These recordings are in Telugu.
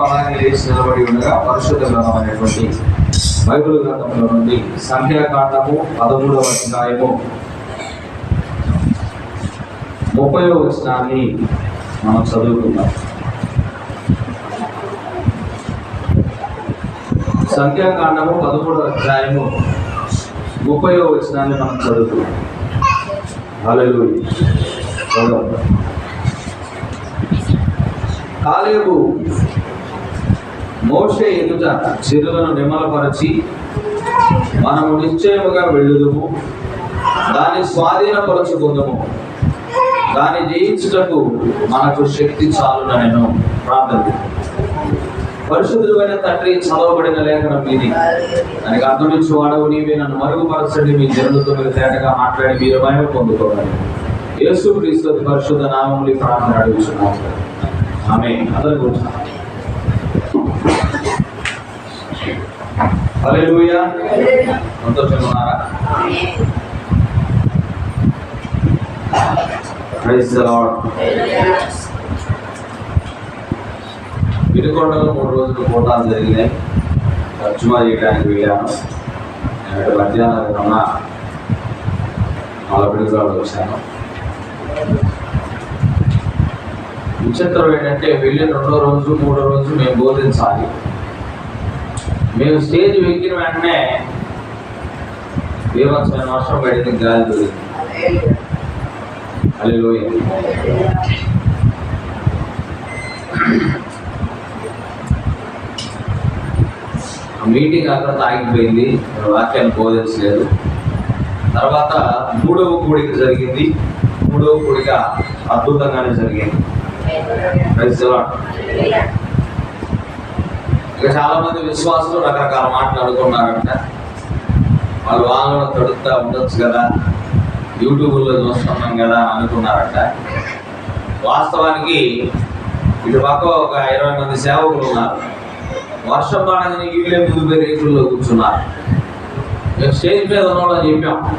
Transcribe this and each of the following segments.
అలాగే లేచి నిలబడి ఉండగా పరిశుద్ధ గ్రంథమైనటువంటి బైబిల్ గ్రంథంలో నుండి సంఖ్యాకాండము 13వ అధ్యాయము 30వ వచనాన్ని మనం చదువుకుందాం. సంఖ్యాకాండము 13వ అధ్యాయము 30వ వచనాన్ని మనం చదువుకుందాం. హల్లెలూయా. కాలేబు మోషే ఎదుట చెరువులను నిమ్మలపరచి, మనము నిశ్చయముగా వెళ్ళుదుము, దాన్ని స్వాధీనపరచుకుందుము, దాన్ని జయించుటకు మనకు శక్తి చాలునని ప్రార్థన. పరిశుద్ధుడైన తండ్రి, చదవబడిన లేఖనం మీది, దానికి అర్థమించి వాడవు నీవే. నన్ను మరుగుపరచండి, మీ జనులతో మీరు తేటగా మాట్లాడి మీరు మహిమ పొందుకోవాలి. యేసుక్రీస్తు పరిశుద్ధ నామములో ప్రార్థన అడుగుతున్నాము. ఆమేన్. అందరూ కూర్చోండి. హల్లెలూయా. సంతోషంగా ఉన్నారా? Praise the lord. వినుకొండలో 3 రోజులు కోటాలు జరిగినాయి. తర్జుమా చేయడానికి వెళ్ళాను. నేను మధ్యాహ్నం 40 వచ్చాను. విచిత్రం ఏంటంటే, వెళ్ళిన 2వ రోజు 3వ రోజు మేము బోధించాలి. మేము స్టేజ్ ఎక్కిన వెంటనే బీభత్సమైన వర్షం పడింది, గాలి దొరికింది. హల్లెలూయా. మీటింగ్ అక్కడ ఆగిపోయింది, వాక్యాన్ని బోధించలేదు. తర్వాత 3వ కూడిక జరిగింది. 3వ కూడిక అద్భుతంగానే జరిగింది. ఇక చాలా మంది విశ్వాసులు రకరకాల మాటలు అనుకున్నారంట. వాళ్ళలో తడుతా ఉండొచ్చు కదా, యూట్యూబ్లో చూస్తున్నాం కదా అనుకున్నారంట. వాస్తవానికి ఇటు పక్క ఒక 20 మంది సేవకులు ఉన్నారు. వర్షం పడగానే వీళ్ళే ముందు రేకుల్లో కూర్చున్నారు. మేము స్టేజ్ మీద ఉన్నవాళ్ళని చెప్పాం,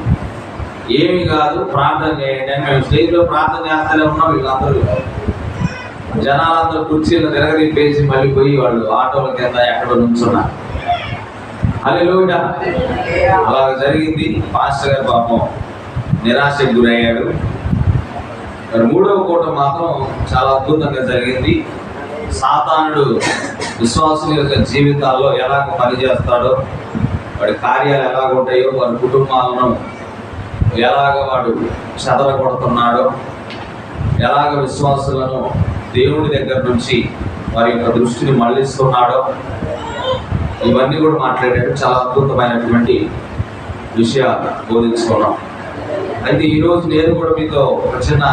ఏమీ కాదు, ప్రార్థన చేయండి అని. మేము స్టేజ్లో ప్రార్థన చేస్తూనే ఉన్నాం. వీళ్ళందరూ జనాలందరూ కుర్చీలు తిరగదిప్పేసి మళ్ళీ పోయి వాళ్ళు ఆటోల కింద ఎక్కడో నుంచున్నారు. హల్లెలూయా. అలా జరిగింది. పాస్టర్ గారు పాపం నిరాశకు గురయ్యాడు. 3వ కూటం మాత్రం చాలా అద్భుతంగా జరిగింది. సాతానుడు విశ్వాసుల యొక్క జీవితాల్లో ఎలాగ పనిచేస్తాడో, వాడి కార్యాలు ఎలాగ ఉంటాయో, వాడి కుటుంబాలను ఎలాగ వాడు చెదరగొడుతున్నాడో, ఎలాగ విశ్వాసులను దేవుడి దగ్గర నుంచి వారి యొక్క దృష్టిని మళ్ళిస్తున్నాడో, ఇవన్నీ కూడా మాట్లాడాడు. చాలా అద్భుతమైనటువంటి విషయాలు బోధించుకున్నాం. అయితే ఈరోజు నేను కూడా మీతో ఒక చిన్న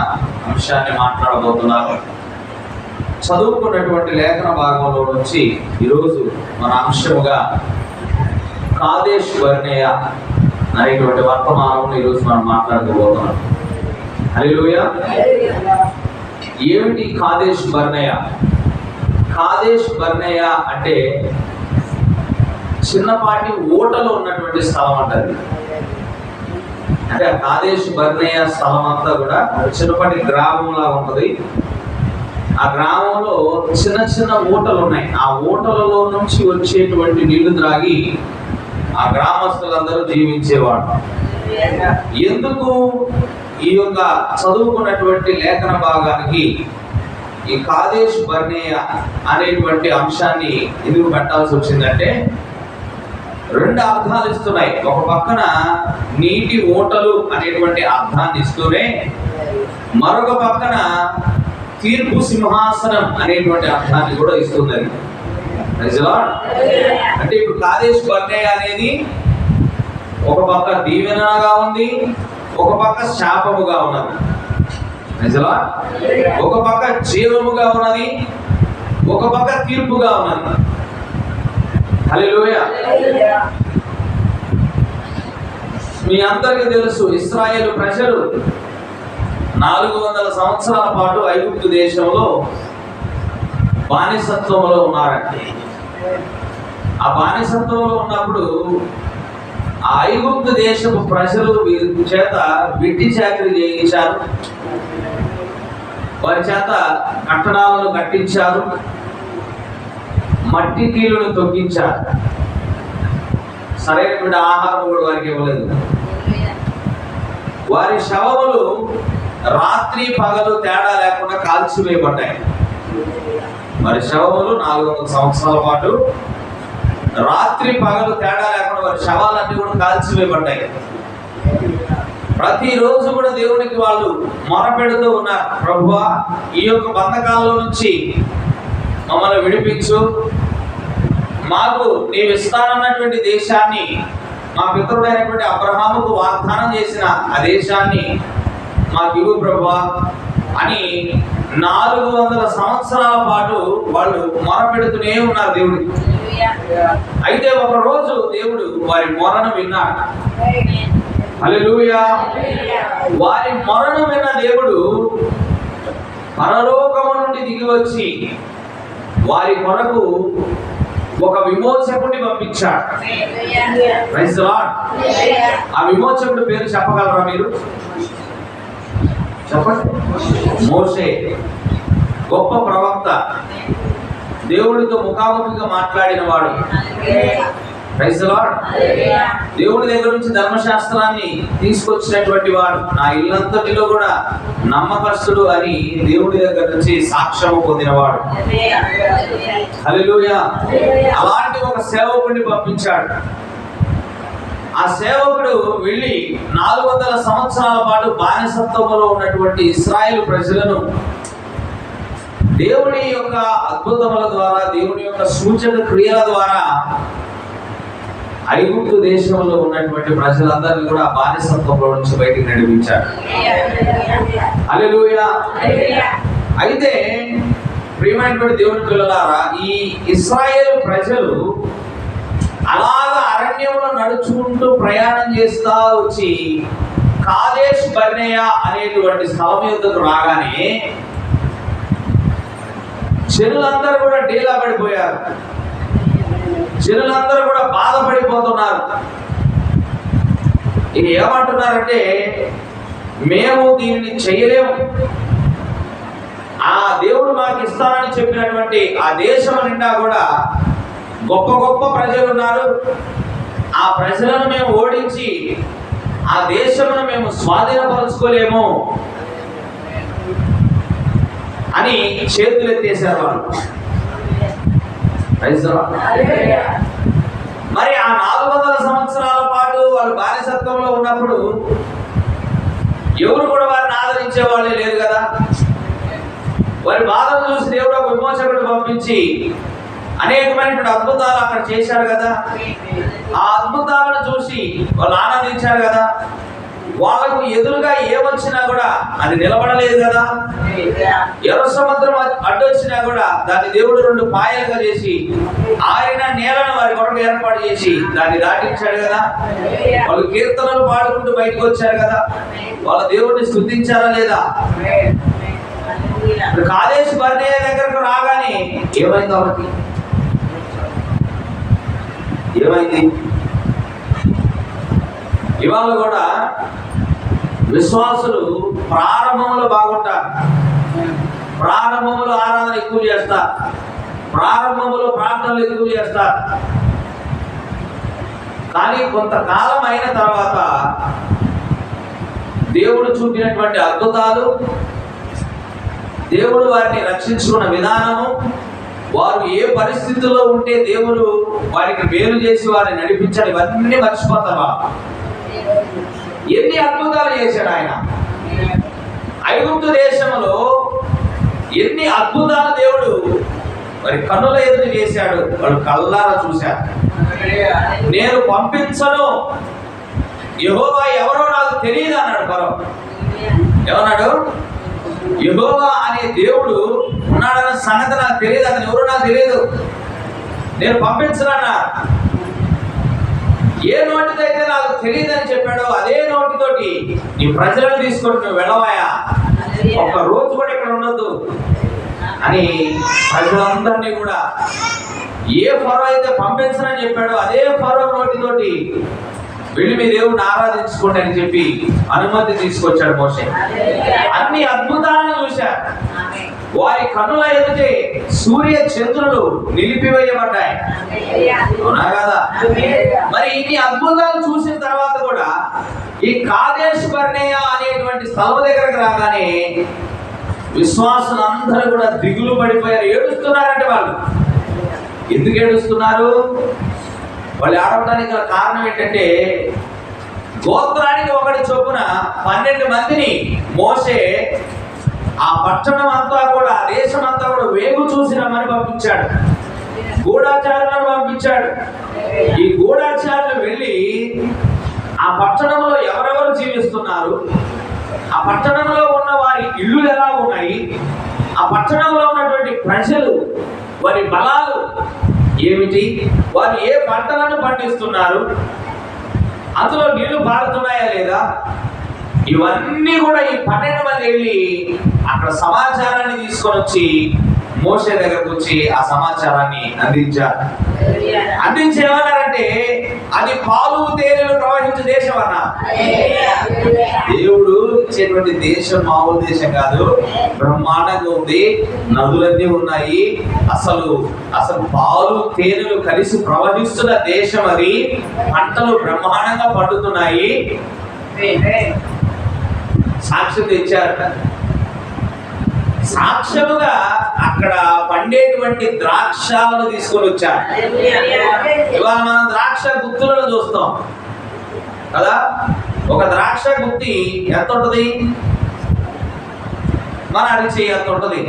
అంశాన్ని మాట్లాడబోతున్నాను. చదువుకున్నటువంటి లేఖన భాగంలో నుంచి ఈరోజు మన అంశముగా కాదేష్ బర్నేయ అనేటువంటి వర్తమానం ఈరోజు మనం మాట్లాడుకోబోతున్నాం. హల్లెలూయా. ఏమిటి కాదేష్ బర్నేయ? కాదేష్ బర్నేయ అంటే చిన్నపాటి ఓటలో ఉన్నటువంటి స్థలం అంటది. అంటే కాదేష్ బర్నేయ స్థలం అంతా కూడా చిన్నపాటి గ్రామంలా ఉంటుంది. ఆ గ్రామంలో చిన్న చిన్న ఊటలు ఉన్నాయి. ఆ ఊటలలో నుంచి వచ్చేటువంటి నీళ్లు త్రాగి ఆ గ్రామస్తులందరూ జీవించేవాడు. ఎందుకు ఈ యొక్క చదువుకున్నటువంటి లేఖన భాగానికి ఈ కాదేష్ బర్నేయ అనేటువంటి అంశాన్ని ఎందుకు పెట్టాల్సి వచ్చిందంటే, 2 అర్థాలు ఇస్తున్నాయి. ఒక పక్కన నీటి ఓటలు అనేటువంటి అర్థాన్ని ఇస్తూనే, మరొక పక్కన తీర్పు సింహాసనం అనేటువంటి అర్థాన్ని కూడా ఇస్తుంది. అంటే ఇప్పుడు కాదేష్ బర్నేయ అనేది ఒక పక్క దీవెనగా ఉంది, ఒక పక్క శాపముగా ఉన్నది. ఒక పక్క జీవముగా ఉన్నది, ఒక పక్క తీర్పుగా ఉన్నది. హల్లెలూయా. మీ అందరికీ తెలుసు, ఇశ్రాయేలు ప్రజలు 400 సంవత్సరాల పాటు ఐగుప్తు దేశంలో బానిసత్వంలో ఉన్నారండి. ఆ బానిసత్వంలో ఉన్నప్పుడు ఆ ఐగుప్తు దేశపు ప్రజలు వీరి చేత విట్టి చాకరీ చేయించారు. వారి చేత కట్టడాలను కట్టించారు. మట్టి కీలును తొక్కించారు. సరైనటువంటి ఆహారం కూడా వారికి ఇవ్వలేదు. వారి శవములు రాత్రి పగలు తేడా లేకుండా కాల్చివేయబడ్డాయి. వారి శవములు 400 సంవత్సరాల పాటు రాత్రి పగలు తేడా లేకుండా వారి శవాలన్నీ కూడా కాల్చివేయబడ్డాయి. ప్రతిరోజు కూడా దేవునికి వాళ్ళు మొరపెడుతూ ఉన్నారు, ప్రభువా ఈ యొక్క బంధకాల్లో నుంచి మమ్మల్ని విడిపించు, మాకు నీవు ఇస్తానన్నటువంటి దేశాన్ని, మా పితరుడైనటువంటి అబ్రహాముకు వాగ్దానం చేసిన ఆ దేశాన్ని మాకు ఇవ్వు ప్రభువా అని 400 సంవత్సరాల పాటు వాళ్ళు మొరపెడుతూనే ఉన్నారు దేవుడికి. అయితే ఒక రోజు దేవుడు వారి మొరను విన్నాడు. హల్లెలూయా. వారి మొరను విన్న దేవుడు పరలోకము నుండి దిగి వచ్చి వారి కొరకు ఒక విమోచకుడిని పంపించాడు. Praise the Lord. ఆ విమోచకుడి పేరు చెప్పగలరా మీరు? చెప్పండి. మోషే. గొప్ప ప్రవక్త, దేవుడితో ముఖాముఖిగా మాట్లాడిన వాడు. Praise the Lord. దేవుడి దగ్గర నుంచి ధర్మశాస్త్రాన్ని తీసుకొచ్చినటువంటి వాడు. నా ఇల్లంతటిలో కూడా నమ్మకస్తుడు అని దేవుడి దగ్గర నుంచి సాక్ష్యం పొందినవాడు. హల్లెలూయా. అలాంటి ఒక సేవకుడిని పంపించాడు. ఆ సేవకుడు వెళ్ళి 400 సంవత్సరాల పాటు బానిసత్వంలో ఉన్నటువంటి ఇశ్రాయేలు ప్రజలను దేవుని యొక్క అద్భుతముల ద్వారా, దేవుని యొక్క సూచక క్రియల ద్వారా ఐగుప్తు దేశంలో ఉన్నటువంటి ప్రజలందరినీ కూడా బానిసత్వంలో నుంచి బయటికి నడిపించాడు. హల్లెలూయా. అయితే ప్రియమైనటువంటి దేవుని పిల్లలారా, ఈ ఇశ్రాయేలు ప్రజలు అలాగా అరణ్యంలో నడుచుకుంటూ ప్రయాణం చేస్తా వచ్చి కాదేష్ బర్నేయ అనేటువంటి స్థలం యొద్దకు రాగానే జనులందరూ కూడా డీలా పడిపోయారు. జనులందరూ కూడా బాధపడిపోతున్నారు. ఇక ఏమంటున్నారంటే, మేము దీనిని చేయలేము. ఆ దేవుడు మాకు ఇస్తానని చెప్పినటువంటి ఆ దేశం నిండా కూడా గొప్ప గొప్ప ప్రజలు ఉన్నారు. ఆ ప్రజలను మేము ఓడించి ఆ దేశమును మేము స్వాధీనపరచుకోలేము అని చేతులు ఎత్తేసారు వాళ్ళు. మరి ఆ 400 సంవత్సరాల పాటు వాళ్ళు బానిసత్వంలో ఉన్నప్పుడు ఎవరు కూడా వారిని ఆదరించే వాళ్ళే లేరు కదా. వారి బాధను చూసి దేవుడు ఒక విమోచకుడు పంపించి అనేకమైనటువంటి అద్భుతాలు అక్కడ చేశారు కదా. ఆ అద్భుతాలను చూసి వాళ్ళు ఆనందించారు కదా. వాళ్ళకు ఎదురుగా ఏమొచ్చినా కూడా అది నిలబడలేదు కదా. ఎర్ర సముద్రం అడ్డొచ్చినా కూడా దాన్ని దేవుడు 2 పాయలుగా చేసి ఆరిన నేలను వారి కొరకు ఏర్పాటు చేసి దాన్ని దాటించాడు కదా. వాళ్ళు కీర్తనలు పాడుకుంటూ బయటకు వచ్చారు కదా. వాళ్ళ దేవుడిని స్తుతించారా లేదా? కాదేష్ బర్నేయ దగ్గరకు రాగానే ఏమైంది? వాళ్ళకి ఏమైంది? ఇవాళ కూడా విశ్వాసులు ప్రారంభంలో బాగుంటారు, ప్రారంభంలో ఆరాధన ఎక్కువ చేస్తారు, ప్రారంభంలో ప్రార్థనలు ఎక్కువ చేస్తారు. కానీ కొంతకాలం అయిన తర్వాత దేవుడు చూపినటువంటి అద్భుతాలు, దేవుడు వారిని రక్షించుకున్న విధానము, వారు ఏ పరిస్థితుల్లో ఉంటే దేవుడు వారికి మేలు చేసి వారిని నడిపించాడు, ఇవన్నీ మర్చిపోతావా? ఎన్ని అద్భుతాలు చేశాడు ఆయన. ఐగుప్తు దేశంలో ఎన్ని అద్భుతాలు దేవుడు మరి కన్నుల ఎదురు చేశాడు. వాళ్ళు కళ్ళారా చూశారు. నేను పంపించను, యెహోవా ఎవరో నాకు తెలియదు అన్నాడు ఫరో. ఏమన్నాడు? యెహోవా అనే దేవుడు ఉన్నాడన్న సంగతి నాకు తెలియదు, అతను ఎవరో నాకు తెలియదు, నేను పంపించనన్నా. ఏ నోటితో అయితే నాకు తెలియదని చెప్పాడో అదే నోటితోటి నీ ప్రజలను తీసుకొని నువ్వు వెళ్ళవాయా, ఒక్క రోజు కూడా ఇక్కడ ఉండొద్దు అని ప్రజలందరినీ కూడా ఏ ఫరో అయితే పంపించనని చెప్పాడో అదే ఫరో నోటితోటి వెళ్ళి మీ దేవుడిని ఆరాధించుకోండి అని చెప్పి అనుమతి తీసుకొచ్చాడు మోషే. అన్ని అద్భుతాలను చూశారు. వారి కన్నుల ఎదుటే సూర్య చంద్రులు నిలిపివేయబడ్డాయి. అవునా కదా? మరి ఇన్ని అద్భుతాలు చూసిన తర్వాత కూడా ఈ కాదేశ్ బర్నేయ అనేటువంటి స్థలం దగ్గరకు రాగానే విశ్వాసులందరూ కూడా దిగులు పడిపోయారు, ఏడుస్తున్నారంటే వాళ్ళు. ఎందుకు ఏడుస్తున్నారు? వాళ్ళు ఆడవడానికి గల కారణం ఏంటంటే, గోత్రానికి ఒకటి చొప్పున 12 మందిని మోసే ఆ పట్టణం అంతా కూడా, ఆ దేశం అంతా కూడా వేగు చూసి రమ్మని పంపించాడు. గూఢాచారులను పంపించాడు. ఈ గూఢాచారులు వెళ్ళి ఆ పట్టణంలో ఎవరెవరు జీవిస్తున్నారు, ఆ పట్టణంలో ఉన్న వారి ఇల్లు ఎలా ఉన్నాయి, ఆ పట్టణంలో ఉన్నటువంటి ప్రజలు వారి బలాలు ఏమిటి, వారు ఏ పంటలను పండిస్తున్నారు, అందులో నీళ్లు పారుతున్నాయా లేదా, ఇవన్నీ కూడా ఈ 12 మంది వెళ్ళి అక్కడ సమాచారాన్ని తీసుకొని వచ్చి మోషే దగ్గరకు వచ్చి ఆ సమాచారాన్ని అందించారు. అందించేమన్నారంటే, అది పాలు తేనెలు ప్రవహించే దేశం అన్న. దేవుడు ఇచ్చేటువంటి దేశం మామూలు దేశం కాదు, బ్రహ్మాండంగా ఉంది. నదులన్నీ ఉన్నాయి. అసలు పాలు తేనెలు కలిసి ప్రవహిస్తున్న దేశం అది. పంటలు బ్రహ్మాండంగా పండుతున్నాయి. సాక్ష్యం తెచ్చారట. సాక్ష్యముగా అక్కడ పండేటువంటి ద్రాక్షలను తీసుకొని వచ్చారు. ఇవాళ మనం ద్రాక్ష గుత్తులను చూస్తాం కదా. ఒక ద్రాక్ష గుత్తి ఎంత ఉంటుంది? మన అరిచి ఎంత ఉంటుంది.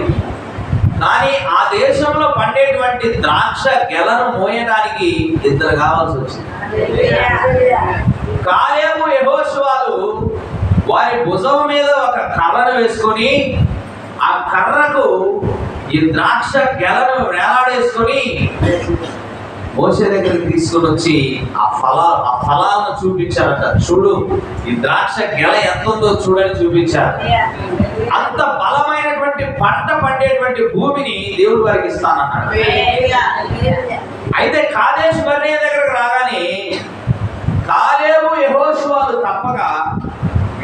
కానీ ఆ దేశంలో పండేటువంటి ద్రాక్ష గెలను మోయడానికి 2 కావాల్సి వచ్చింది. కాలేబు యెహోషువలు వారి భుజం మీద ఒక కర్రను వేసుకొని, ఆ కర్రకు ఈ ద్రాక్ష గెలను వేలాడేసుకొని మోషే దగ్గరికి తీసుకొని వచ్చి ఆ ఫలాలను చూపించారట. చూడు, ఈ ద్రాక్ష గెల ఎంత ఉందో చూడని చూపించారు. అంత బలమైనటువంటి పంట పండేటువంటి భూమిని దేవుడు వారికి ఇస్తానన్నాడు. అయితే కాదేశ్ బర్నేయ దగ్గరకు రాగానే కాలేబు యెహోషువలు తప్పక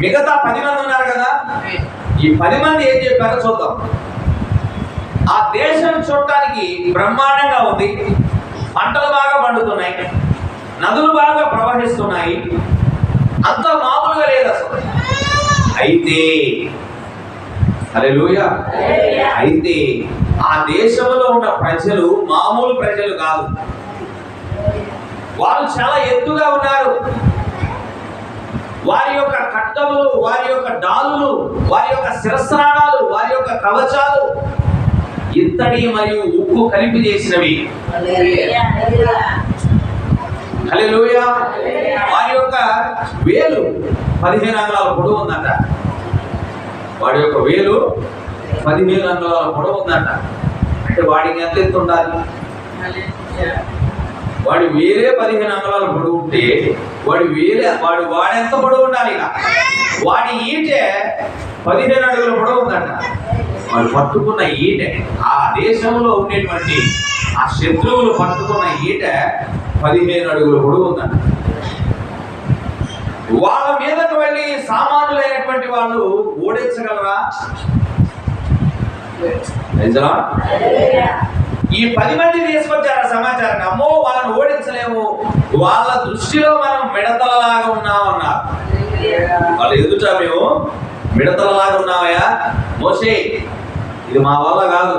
మిగతా 10 మంది ఉన్నారు కదా, ఈ 10 మంది ఏం చెప్పారో చూద్దాం. ఆ దేశం చూడటానికి బ్రహ్మాండంగా ఉంది. పంటలు బాగా పండుతున్నాయి, నదులు బాగా ప్రవహిస్తున్నాయి, అంత మామూలుగా లేదు అసలు. అయితే హల్లెలూయా, అయితే ఆ దేశంలో ఉన్న ప్రజలు మామూలు ప్రజలు కాదు. వారు చాలా ఎత్తుగా ఉన్నారు. వారి యొక్క కట్టములు, వారి యొక్క డాలులు, వారి యొక్క శిరస్నానాలు, వారి యొక్క కవచాలు ఇత్తడి మరియు ఉక్కు కలిపి చేసినవి. హల్లెలూయా. వారి యొక్క వేలు 15 అంగుళాల పొడవు ఉందట. వాడి యొక్క వేలు 15 అంగుళాల పొడవు ఉందట. అంటే వాడికి ఎంత ఎత్తు ఉండాలి? వాడి వేలే 15 అంగుళాల పొడవు ఉంటే వాడెంత పొడవు ఉండాలి? వాడి ఈటె 15 అడుగుల పొడవు ఉందట. వాడు పట్టుకున్న ఈటె, ఆ దేశంలో ఉండేటువంటి ఆ శత్రువులు పట్టుకున్న ఈటె 15 అడుగుల పొడవు ఉందట. వాళ్ళ మీదకు వెళ్ళి సామాన్యులైనటువంటి వాళ్ళు ఓడించగలరా? ఈ 10 మంది తీసుకొచ్చారు సమాచారం. అమ్మో, వాళ్ళని ఓడించలేము, వాళ్ళ దృష్టిలో మనం మిడతలలాగా ఉన్నామన్నారు. వాళ్ళు ఎదుట మేము మిడతలలాగా ఉన్నామయ్యా మోషే, ఇది మా వల్ల కాదు.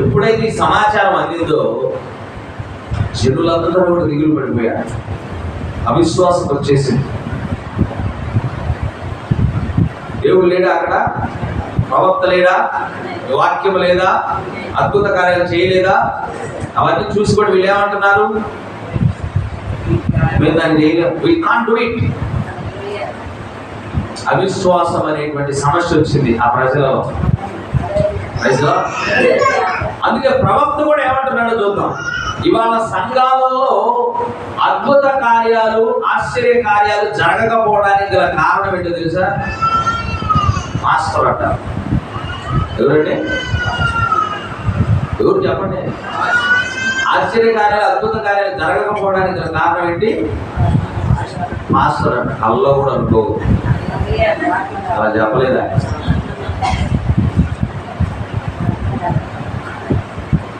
ఎప్పుడైతే ఈ సమాచారం అందిందో జనులందరూ కూడా దిగులు పడిపోయారు. అవిశ్వాసం వచ్చేసింది. దేవుడు లేడా అక్కడ? ప్రవక్త లేడా? వాక్యం లేదా? అద్భుత కార్యాలు చేయలేదా? అవన్నీ చూసుకొని వీళ్ళు ఏమంటున్నారు? మేము దాన్ని చేయలేము, we can't do it. అవిశ్వాసం అనేటువంటి సమస్య వచ్చింది ఆ ప్రజలలో. అందుకే ప్రవక్త కూడా ఏమంటున్నాడో చూద్దాం. ఇవాళ సంఘాలలో అద్భుత కార్యాలు, ఆశ్చర్య కార్యాలు జరగకపోవడానికి గల కారణం ఏంటో తెలుసా? మాస్టర్ అంటారు. ఎవరండి? ఎవరు చెప్పండి? ఆశ్చర్య కార్యాలు, అద్భుత కార్యాలు జరగకపోవడానికి గల కారణం ఏంటి? మాస్టర్ అంట. కల్లో కూడా అనుకో, అలా చెప్పలేదా?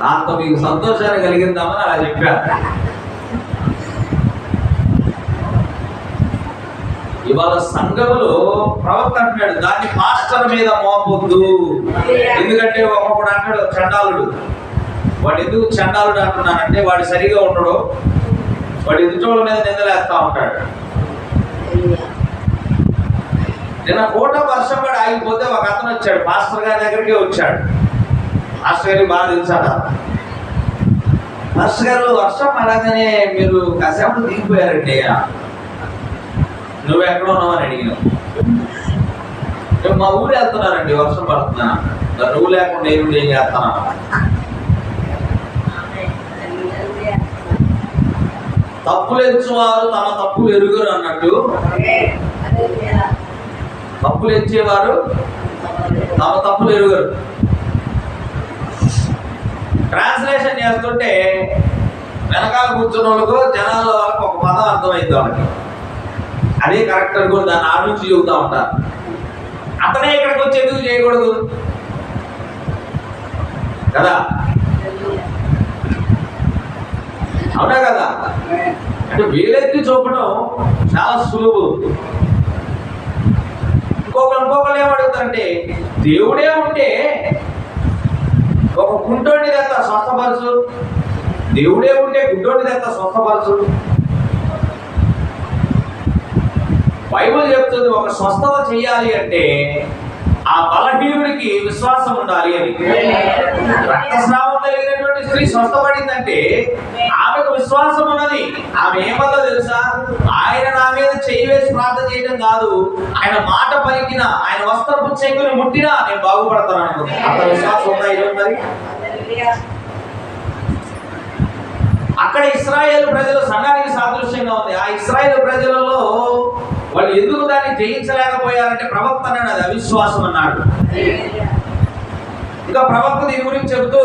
దాంతో మీకు సంతోషాన్ని కలిగిద్దామని అలా చెప్పారు. ఇవాళ సంఘములో ప్రవక్త అంటున్నాడు, దాన్ని మాస్టర్ మీద మోపొద్దు. ఎందుకంటే ఒక్కొక్కడు అంటాడు చండాలుడు. వాడు ఎందుకు చండాలుడు అంటున్నానంటే వాడు సరిగా ఉండడు, వాడు ఎదుటోళ్ళ మీద నిందలేస్తా ఉంటాడు. నిన్న కోట వర్షం పడి ఆగిపోతే ఒక అతను వచ్చాడు, మాస్టర్ గారి దగ్గరికి వచ్చాడు. మాస్టర్ గారికి బాగా తెలుసాడ. మాస్టర్ గారు వర్షం పడగానే మీరు కాసేపు దిగిపోయారండి, నువ్వు ఎక్కడ ఉన్నావు అని అడిగినావు. మేము మా ఊరు వెళ్తున్నానండి, వర్షం పడుతున్నా. నువ్వు లేకుండా నేను ఏం చేస్తాను? తప్పులు ఎంచువారు తమ తప్పులు ఎరుగరు అన్నట్టు, తప్పులు ఎంచేవారు తమ తప్పులు ఎరుగరు. ట్రాన్స్లేషన్ చేస్తుంటే వెనకాల కూర్చున్న వాళ్ళకు జనాల వాళ్ళకు ఒక పదం అర్థమైంది వాళ్ళకి, అదే కరెక్ట్ అనుకోని దాన్ని ఆ నుంచి చెబుతా ఉంటారు. అతనే ఇక్కడికి వచ్చి ఎందుకు చేయకూడదు కదా, అవునా కదా? అంటే వేలెత్తి చూపడం చాలా సులువు. ఇంకొకరు ఏమడుగుతారంటే, దేవుడే ఉంటే ఒక గుంటోడిని తెస్తా స్వస్థపరచు, దేవుడే ఉంటే గుంటోడిని తెస్తా స్వస్థపరచు. బైబిల్ చెప్తుంది ఒక స్వస్థత చెయ్యాలి అంటే ఆ బలహీనుడికి విశ్వాసం ఉండాలి అని. రక్తస్రావం కలిగినటువంటి స్త్రీ స్వస్థపడిందంటే ఆమెకు విశ్వాసం ఉన్నది. ఆమె ఏమన్నా తెలుసా, ఆయన నా మీద చెయ్యి వేసి ప్రార్థన చేయడం కాదు, ఆయన మాట పలికినా, ఆయన వస్త్రపు చెంగుని ముట్టినా నేను బాగుపడతాను అనుకుంది. అంత విశ్వాసం ఉందా ఈరోజు? మరి అక్కడ ఇశ్రాయేలు ప్రజలు సంఘానికి సాదృశ్యంగా ఉంది. ఆ ఇశ్రాయేలు ప్రజలలో వాళ్ళు ఎందుకు దాన్ని జయించలేకపోయారంటే ప్రవక్త అన్నాడు అది అవిశ్వాసం అన్నాడు. ఇంకా ప్రవక్త దీని గురించి చెబుతూ,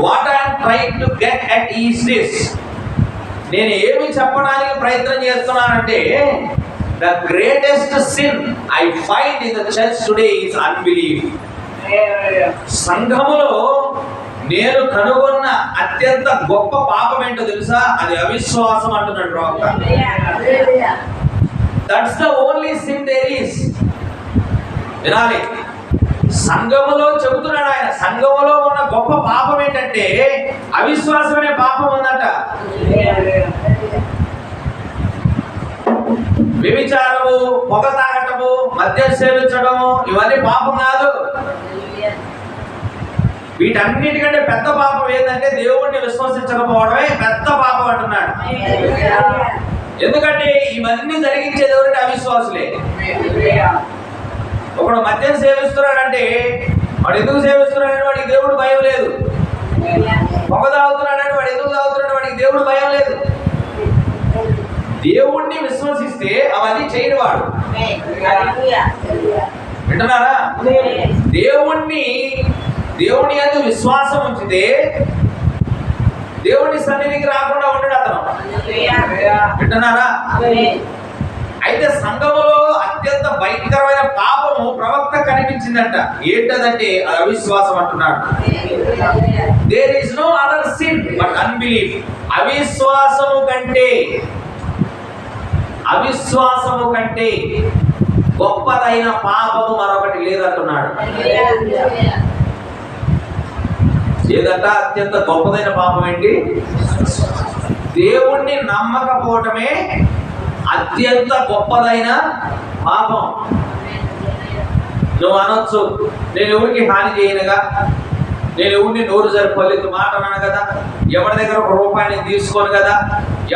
what I am trying to get at is this, నేను ఏమి చెప్పడానికి ప్రయత్నం చేస్తున్నానంటే the greatest sin I find in the church today is unbelief. సంఘములో నేను కనుగొన్న అత్యంత గొప్ప పాపం ఏంటో తెలుసా, అది అవిశ్వాసం అంటున్నాడు ప్రవక్త. That's the only sin there is. వినాలి, సంఘములో చెబుతున్నాడు ఆయన, సంఘములో ఉన్న గొప్ప పాపం ఏంటంటే అవిశ్వాసం అనే పాపం ఉందట. వ్యభిచారము, పొగ తాగటము, మద్యం సేవించడము ఇవన్నీ పాపం కాదు. వీటన్నిటికంటే పెద్ద పాపం ఏంటంటే దేవుణ్ణి విశ్వసించకపోవడమే పెద్ద పాపం అంటున్నాడు. ఎందుకంటే ఇవన్నీ జరిగించేది ఎవరంటే అవిశ్వాసులే. ఒకడు మద్యం సేవిస్తున్నాడంటే వాడు ఎందుకు సేవిస్తున్నాడంటే వాడికి దేవుడు భయం లేదు. పొగ తాగుతున్నాడంటే వాడు ఎందుకు తాగుతున్నాడు, వాడికి దేవుడు భయం లేదు. దేవుణ్ణి విశ్వసిస్తే అవన్నీ చేయడు వాడు. వింటున్నారా? దేవుని యందు విశ్వాసం ఉంచితే దేవుని సన్నిధికి రాకుండా ఉండడు అతను. వింటున్నారా? అయితే సంఘములో అత్యంత భయంకరమైన పాపము ప్రవక్త కనిపించిందంట. ఏంటదంటే అది అవిశ్వాసం అంటున్నాడు. There is no other sin but unbelief. అవిశ్వాసము కంటే గొప్పదైన పాపము మరొకటి లేదంటున్నాడు. ఏదంట అత్యంత గొప్పదైన పాపం ఏంటి? దేవుణ్ణి నమ్మకపోవటమే అత్యంత గొప్పదైన పాపం. నువ్వు అనొచ్చు, నేను ఎవరికి హాని చేయనుగా, నేను ఎవరిని నోరు జరిపోలేదు మాట అన్నాను కదా, ఎవరి దగ్గర ఒక రూపాయిని తీసుకోను కదా,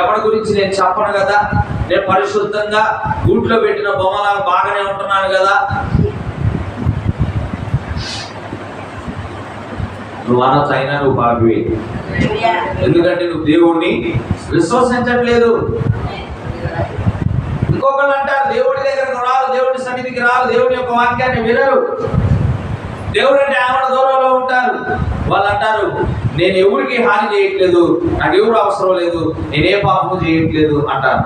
ఎవరి గురించి నేను చెప్పను కదా, నేను పరిశుద్ధంగా గూట్లో పెట్టిన బొమ్మలాగా బాగానే ఉంటున్నాను కదా. నువ్వు అనొచ్చు, అయినా నువ్వు పాపివి. ఎందుకంటే నువ్వు దేవుణ్ణి విశ్వసించట్లేదు. ఇంకొకళ్ళు అంటారు దేవుడి దగ్గరకు రారు, దేవుడి సన్నిధికి రారు, దేవుడి యొక్క వాక్యాన్ని వినరు, దేవుడు అంటే ఆమె దూరంలో ఉంటారు. వాళ్ళు అంటారు, నేను ఎవరికి హాని చేయట్లేదు, నాకు ఎవరు అవసరం లేదు, నేనే పాపం చేయట్లేదు అంటారు,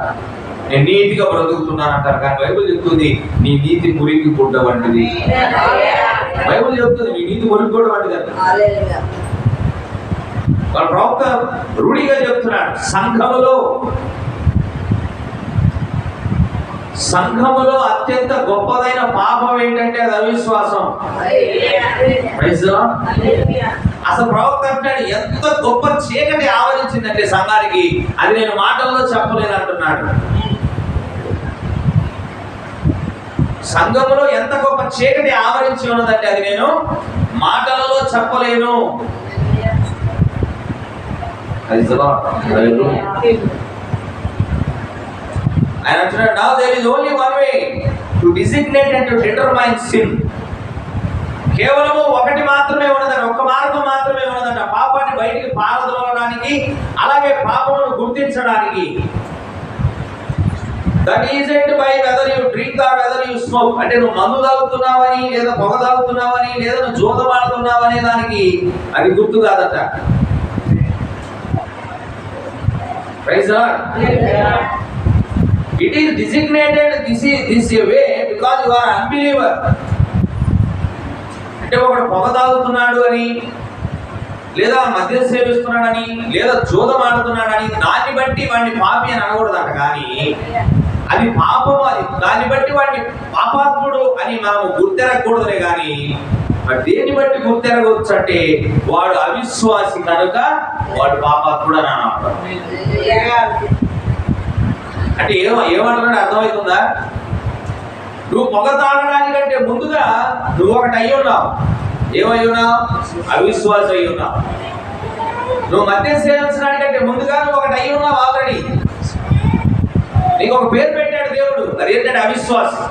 నేను నీతిగా బ్రతుకుతున్నాను అంటారు. కానీ బైబిల్ చెప్తుంది నీ నీతి మురికి గుడ్డ వంటిది. బైబిల్ చెప్తుంది నీ నీతి మురికి గుడ్డ వంటిది. వాళ్ళ ప్రవక్త రూఢిగా చెప్తున్నాడు, సంఘములో అత్యంత గొప్పదైన పాపం ఏంటంటే అది అవిశ్వాసం. అసలు ప్రవక్త అంటాడు, ఎంత గొప్ప చీకటి ఆవరించిందంటే సంఘానికి, అది నేను మాటల్లో చెప్పలేను అంటున్నాడు. సంఘములో ఎంత గొప్ప చీకటి ఆవరించి ఉన్నదంటే అది నేను మాటలలో చెప్పలేను. ఆయన అంటున్నాడు, now there is only one way to designate and to determine sin. కేవలము ఒకటి మాత్రమే ఉన్నదంట, ఒక్క మార్గం మాత్రమే ఉన్నదంట పాపాన్ని బయటికి పారదోలడానికి, అలాగే పాపమును గుర్తించడానికి. That isn't by whether you drink or whether you smoke. అంటే నువ్వు మందు తాగుతున్నావని, లేదా పొగ తాగుతున్నావని, లేదా నువ్వు జూదం ఆడుతున్నావనే దానికి అది గుర్తు కాదట. Praise Lord. It is designated this way because you are unbeliever. అంటే ఒకడు పొగ తాగుతున్నాడు అని, లేదా మద్యం సేవిస్తున్నాడని, లేదా జూదం ఆడుతున్నాడని దాన్ని బట్టి వాడిని పాపి అని అనకూడదట. కానీ అది పాపము, అది దాన్ని బట్టి వాడిని పాపాత్ముడు అని మనము గుర్తెరగకూడదులే. కానీ మరి దేన్ని బట్టి గుర్తెరగవచ్చు అంటే వాడు అవిశ్వాసి కనుక వాడు పాపాత్ముడు అని అన్నాడు. అంటే ఏమంటున్నాడు అర్థమవుతుందా? నువ్వు పొగ తాగడానికంటే ముందుగా నువ్వు ఒకటి అయి ఉన్నావు. ఏమై ఉన్నావు? అవిశ్వాస అయి ఉన్నావు. నువ్వు మద్యం సేవించడానికంటే ముందుగా నువ్వు ఒకటి అయి ఉన్నావు ఆల్రెడీ. నీకు ఒక పేరు పెట్టాడు దేవుడు, అదేంటంటే అవిశ్వాసం.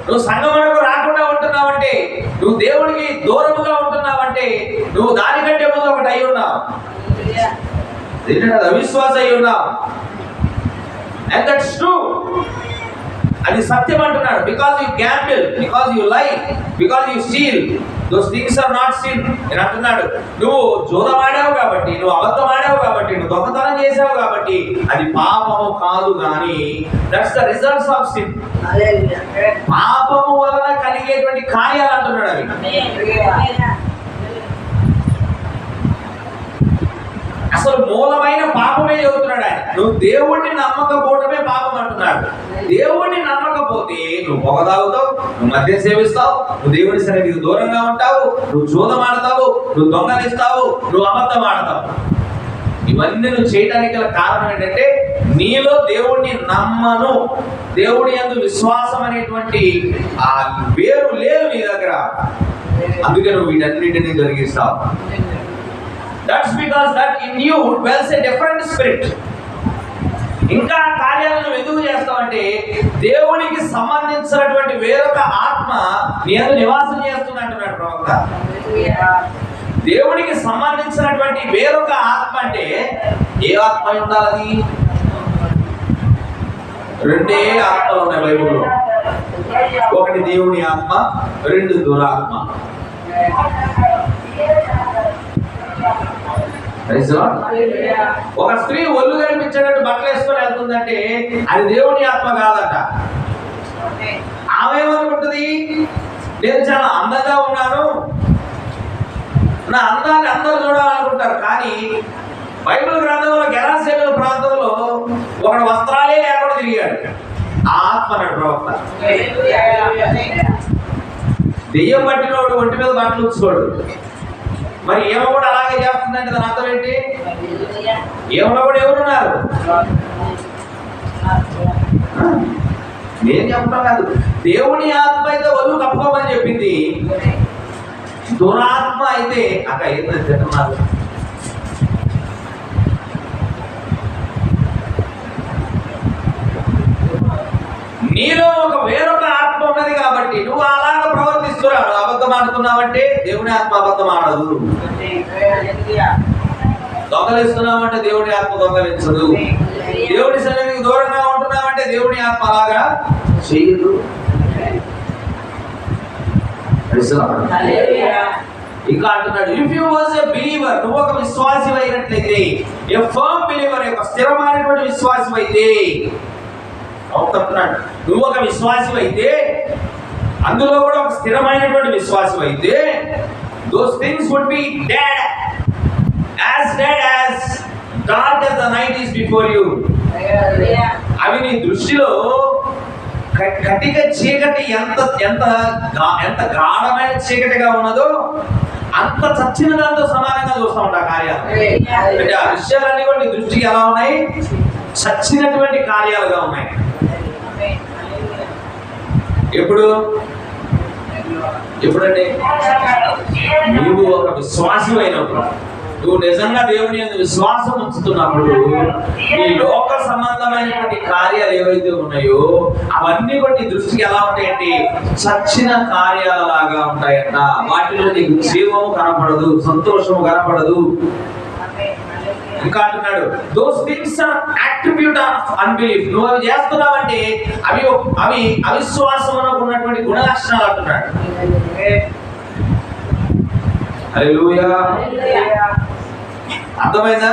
నువ్వు సంఘమునకు రాకుండా ఉంటున్నావంటే, నువ్వు దేవుడికి దూరముగా ఉంటున్నావంటే నువ్వు దానికంటే ముందు ఒకటి అయి ఉన్నావు. అది అవిశ్వాస అయి ఉన్నావు. And that's true. అది సత్యం అంటున్నాడు. Because you gamble, because you lie, because you steal, those things are not sin. నేను అంటున్నాడు, నువ్వు జూదం ఆడావు కాబట్టి, నువ్వు అబద్ధం ఆడావు కాబట్టి, నువ్వు దొంగతనం చేసావు కాబట్టి అది పాపము కాదు. కానీ that's the results of sin. పాపము వలన కలిగేటువంటి కార్యాలు అంటున్నాడు అవి. అసలు మూలమైన పాపమే చెబుతున్నాడు ఆయన. నువ్వు దేవుణ్ణి నమ్మకపోవడమే పాపం అంటున్నాడు. దేవుణ్ణి నమ్మకపోతే నువ్వు పొగ తాగుతావు, నువ్వు మద్యం సేవిస్తావు, నువ్వు దేవుని సన్నిధికి దూరంగా ఉంటావు, నువ్వు జూదం ఆడతావు, నువ్వు దొంగలిస్తావు, నువ్వు అబద్ధం ఆడతావు. ఇవన్నీ నువ్వు చేయడానికి గల కారణం ఏంటంటే నీలో దేవుణ్ణి నమ్మను, దేవుడి యందు విశ్వాసం అనేటువంటి ఆ వేరు లేదు నీ దగ్గర. అందుకే నువ్వు వీటన్నిటిని జరిగిస్తావు. That's because that in you dwells a different spirit. ఇంకా కార్యాలను ఎందుకు చేస్తావంటే దేవునికి సంబంధించినటువంటి వేరొక ఆత్మ నీ యందు నివాసం చేస్తుంది అంటున్నాడు ప్రవక్త. దేవునికి సంబంధించినటువంటి వేరొక ఆత్మ అంటే ఏ ఆత్మ ఉండాలి? రెండే ఆత్మలు ఉన్నాయి బైబిల్లో. ఒకటి దేవుని ఆత్మ, రెండు దురాత్మ. ఒక స్త్రీ ఒళ్ళు కనిపించేటట్టు బట్టలు వేసుకొని వెళ్తుందంటే అది దేవుని ఆత్మ కాదట. ఆమె ఏమనుకుంటుంది? నేను చాలా అందంగా ఉన్నాను, నా అందాన్ని అందరూ చూడాలనుకుంటారు. కానీ బైబిల్ గ్రంథంలో గెరాసేనుల ప్రాంతంలో ఒకడు వస్త్రాలే లేకుండా తిరిగాడు. ఆ ఆత్మ అన్నాడు ప్రవక్త. దెయ్యం పట్టినోడు ఒంటి మీద బట్టలు ఉంచుకోడు. మరి ఏమో కూడా అలాగే చేస్తుందంటే దాని అర్థం ఏంటి? ఏమో కూడా ఎవరున్నారు? నేను చెప్పడం కాదు, దేవుని ఆత్మ అయితే ఒళ్ళు కప్పుకోమని చెప్పింది. దురాత్మ అయితే అక్క ఏంటంటే తింటున్నారు. నీలో ఒక వేరొక ఆత్మ ఉన్నది కాబట్టి నువ్వు అలాగ ప్రవర్తిస్తున్నావు. అబద్ధం ఆడుతున్నావంటే దేవుని ఆత్మ అబద్ధం ఆడదు. దొంగలిస్తున్నావంటే దేవుని ఆత్మ దొంగలించదు. దేవుని సన్నిధికి దూరంగా ఉంటున్నావంటే దేవుని ఆత్మ అలాగా చేయదు. ఇంకా అంటున్నాడు, if you was a believer, నువ్వు ఒక విశ్వాసి అయినట్లయితే, ఏ ఫర్మ్ బిలీవర్, ఒక స్థిరమైనటువంటి విశ్వాసి అయితే, అవుతున్నాడు నువ్వు ఒక విశ్వాసి అయితే, అందులో కూడా ఒక స్థిరమైనటువంటి విశ్వాసం అయితే, those things would be dead. as dead as dark as the night is before you. అవి నీ దృష్టిలో కటిక చీకటి ఎంత ఎంత ఎంత గాఢమైన చీకటిగా ఉన్నదో అంత చచ్చిన దాంతో సమానంగా చూస్తూ ఉంటా కార్యాలు. అంటే ఆ విషయాలన్నీ కూడా నీ దృష్టికి ఎలా ఉన్నాయి? చచ్చినటువంటి కార్యాలుగా ఉన్నాయి. ఎప్పుడంటే నీవు ఒక విశ్వాసం అయినప్పుడు, నువ్వు నిజంగా దేవుని యందు విశ్వాసం ఉంచుతున్నప్పుడు ఈ లోక సంబంధమైనటువంటి కార్యాలు ఏవైతే ఉన్నాయో అవన్నీ కూడా నీ దృష్టికి ఎలా ఉంటాయండి? చచ్చిన కార్యాలలాగా ఉంటాయంట. వాటిలో నీకు జీవము కనపడదు, సంతోషము కనపడదు. ఇంకా అంటున్నాడు, those things are attribute of unbelief. నువ్వు అవి చేస్తున్నావంటే అవి అవిశ్వాసంలో ఉన్నటువంటి గుణ లక్షణాలు అంటున్నాడు. హల్లెలూయా. అర్థమైందా?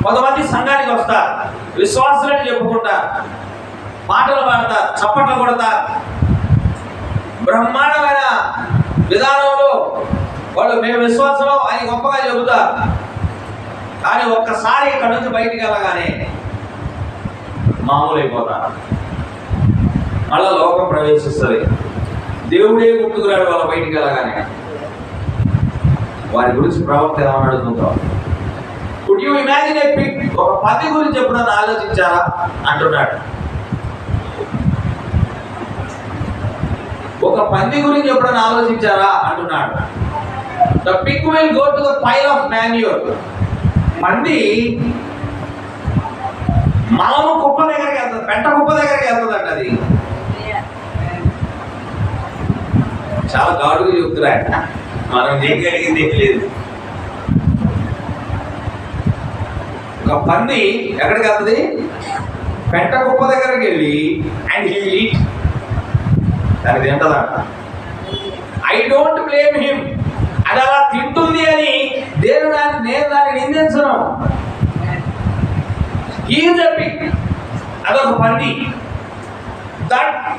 కొంతమంది సంఘానికి వస్తారు, విశ్వాసులని చెప్పుకుంటారు, పాటలు పాడతారు, చప్పట్లు కొడతారు, బ్రహ్మాండమైన విధానంలో వాళ్ళు మేము విశ్వాసంలో అని గొప్పగా చెబుతారు. కానీ ఒక్కసారి ఇక్కడ నుంచి బయటికి వెళ్ళగానే మామూలు అయిపోతారు. మళ్ళా లోకం ప్రవేశిస్తుంది. దేవుడే గుర్తుకురాడు వాళ్ళ బయటికి వెళ్ళగానే. వారి గురించి ప్రవక్త ఏమని అడుగుతుంటాం? Could you imagine a pig? ఒక పంది గురించి ఎప్పుడన్నా ఆలోచించారా అంటున్నాడు. ఒక పంది గురించి ఎప్పుడన్నా ఆలోచించారా అంటున్నాడు. The pig will go to the pile of manure. పంది మలము కుప్ప దగ్గరికి వెళ్తుంది, పెంట కుప్ప దగ్గరికి వెళ్తుందంట. అది చాలా గాడుగా చెప్తున్నా, మనం చేయగలిగింది ఏం లేదు. ఒక పంది ఎక్కడికి వెళ్తుంది? పెంట కుప్ప దగ్గరికి వెళ్ళి అండ్ హీ విల్ ఈట్. దానికి తింటదంట. I don't blame him. అది అలా తింటుంది అని నేను దాన్ని నిందించను. హీఈస్ ఎ పిగ్. అదొక పంది.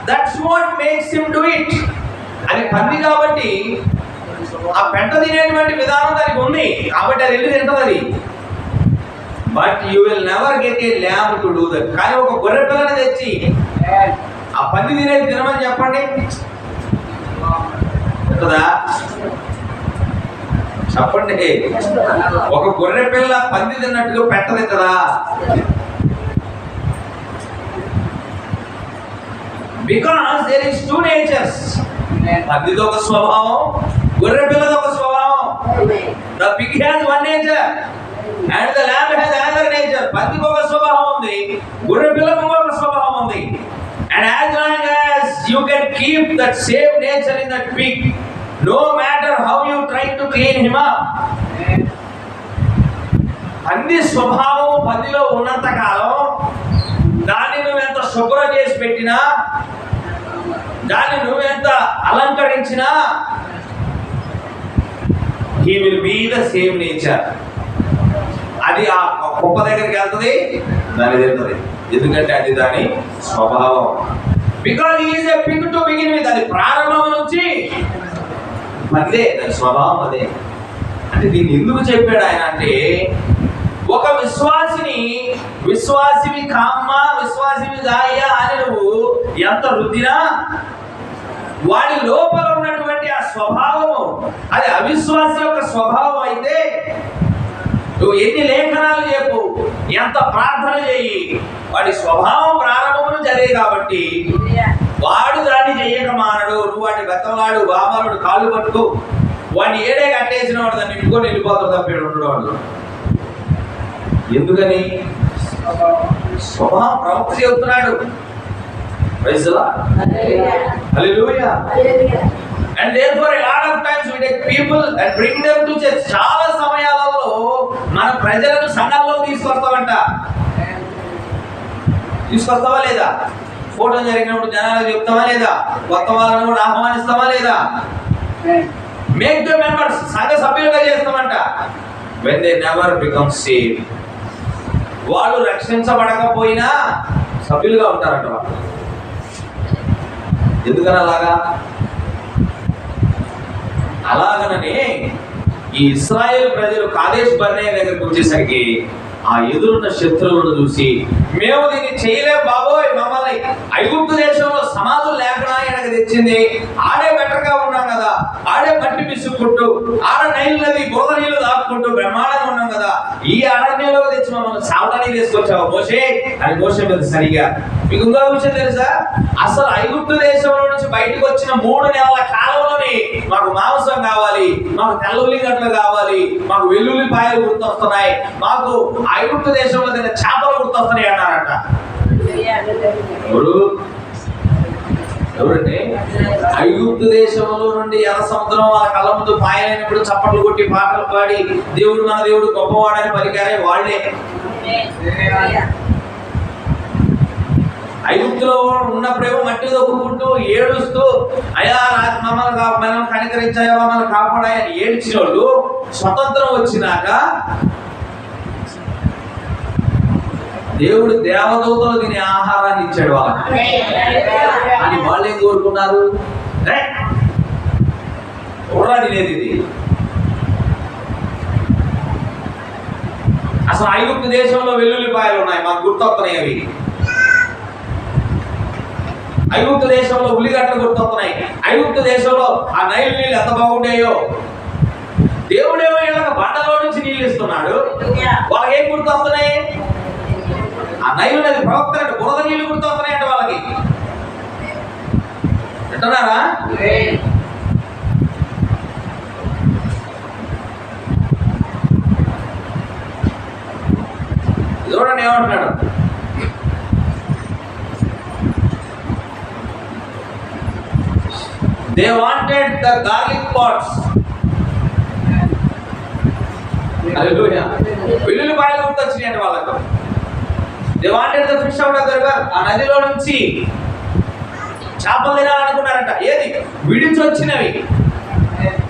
That's what makes him do it. అది పంది కాబట్టి ఆ పెంట తినేటువంటి విధానం దానికి ఉంది కాబట్టి అది వెళ్ళి తింటుంది అది. But you will never get a ల్యామ్ to do that. కానీ ఒక గొర్రె పిల్లని తెచ్చి ఆ పంది తినేది తినమని చెప్పండి, తింటుందా? చెప్పండి. ఒక గొర్రె పిల్ల పంది తిన్నట్టుగా పెట్టదు కదా. Because there is two natures. పందితో ఒక స్వభావం, గొర్రె పిల్లతో ఒక స్వభావం. The pig has one nature and the lamb has another nature. పందికి ఒక స్వభావం ఉంది, గొర్రె పిల్లకు ఒక స్వభావం ఉంది. And as long as you can keep that same nature in that pig, no matter how you try to clean him up, పంది స్వభావం పందిలో ఉన్నంత కాలం దాన్ని నువ్వెంత శుభ్రం చేసి పెట్టినా, దాన్ని నువ్వెంత అలంకరించినా, he will be the same nature. అది ఆ కుప్ప దగ్గరికి వెళ్తుంది, దాన్ని తింటుంది. ఎందుకంటే అది దాని స్వభావం. Because he is a Pig to begin with. అది ప్రారంభం నుంచి అదే దాని స్వభావం అదే. అంటే దీన్ని ఎందుకు చెప్పాడు ఆయన అంటే, ఒక విశ్వాసివి కామ్మ విశ్వాసివి దాయ్యా అని నువ్వు ఎంత రుద్దినా వాడి లోపల ఉన్నటువంటి ఆ స్వభావము అది అవిశ్వాసి యొక్క స్వభావం అయితే నువ్వు ఎన్ని లేఖనాలు చెప్పు, ఎంత ప్రార్థన చేయి, వాడి స్వభావం ప్రారంభం జరిగే కాబట్టి వాడు దాన్ని చెయ్యక మానడు. నువ్వు వాడిని బెత్తవాడు బాబాడు కాళ్ళు పట్టుకో, వాడిని ఏడే కట్టేసిన వాడు దాన్ని ఇంటికొని వెళ్ళిపోతాడు తప్పేడు ఉండేవాడు. ఎందుకని? స్వభావం ప్రవక్త చెబుతున్నాడు. Praise the Lord. Hallelujah. And therefore a lot of times we take people and bring them to church. చాలా సమయాలలో మన ప్రజలను సంఘాల్లో తీసుకొస్తావా లేదా? ఫోటో జరిగినప్పుడు జనాలకు చెప్తావా లేదా? కొత్త వాళ్ళని కూడా ఆహ్వానిస్తావా లేదా? మేక్ ద మెంబర్స్, సంఘ సభ్యులుగా చేస్తామంట. when they never become saved, వాళ్ళు రక్షించబడకపోయినా సభ్యులుగా ఉంటారంట. వాళ్ళు ఎందుకని అలాగా? అలాగనని ఈ ఇశ్రాయేల్ ప్రజలు కాదేశ్ బర్నేయ దగ్గరికి వచ్చేసరికి ఆ ఎదురున్న శత్రువులను చూసి, మేము దీన్ని చేయలేం బాబోయ్, మమ్మల్ని ఐగుప్తు దేశంలో సమాధులు లేకుండా ఎనక తెచ్చింది, ఆడే బెటర్ గా ఉన్నాం కదా, ఆడే మట్టి పిసుక్కుంటూ, ఆడ నైలు నది బురద నీళ్లు దాక్కుంటూ బ్రహ్మాండంగా ఉన్నాం కదా, ఈ అరణ్యంలో తెచ్చి మమ్మల్ని సావడానికి తీసుకొచ్చావు మోషే అని మోషే మీద సరిగా. మీకు ఇంకో విషయం తెలుసా? అసలు ఐగుప్తు దేశంలో నుంచి బయటకు వచ్చిన 3 నెలల కాలంలోని మాకు మాంసం కావాలి, మాకు తెల్లుల్లిగడ్డలు కావాలి, మాకు వెల్లుల్లిపాయలు గుర్తొస్తున్నాయి, మాకు ఐగుప్తు దేశంలో తిన్న చేపలు గుర్తొస్తున్నాయి అన్నారట. ఎవరండి? ఐగుప్తు దేశంలో నుండి ఎర్ర సముద్రం వాళ్ళ కళ్ళ ముందు పాయనైనప్పుడు చప్పట్లు కొట్టి పాటలు పాడి దేవుడు మన దేవుడు గొప్పవాడని పలికారే వాళ్ళే. ఐగుప్తులో ఉన్నప్పుడేమో మట్టి దొక్కుకుంటూ ఏడుస్తూ, అయ్యా మమ్మల్ని కనికరించాయా, మమ్మల్ని కాపాడాయని ఏడ్చిన వాళ్ళు స్వతంత్రం వచ్చినాక దేవుడు దేవదూతలు తినే ఆహారాన్ని ఇచ్చాడు వాళ్ళకి. అని వాళ్ళు ఏం కోరుకున్నారు? తినేది ఇది. అసలు ఐగుప్తు దేశంలో వెల్లుల్లిపాయలు ఉన్నాయి, మాకు గుర్తొస్తున్నాయి అవి. ఐగుప్తు దేశంలో ఉల్లిగడ్డలు గుర్తొస్తున్నాయి. ఐగుప్తు దేశంలో ఆ నైలు నీళ్ళు ఎంత బాగుంటాయో. దేవుడేమో వీళ్ళకి బండలో నుంచి నీళ్ళు ఇస్తున్నాడు, వాళ్ళకి ఏం గుర్తొస్తున్నాయి? ఆ నైలు నది ప్రవక్తనంటే బురద నీళ్లు గుర్తొస్తున్నాయంట వాళ్ళకి. వింటున్నారా? చూడండి ఏమంటున్నాడు. They wanted the garlic pots. Hallelujah. వెల్లుల్లిపాయలు గుర్తొచ్చినాయంట వాళ్ళకు. They wanted the fish out of the river. ఆ నదిలో నుంచి చేపలు తినాలనుకున్నారంట. ఏది? విడిచి వచ్చినవి.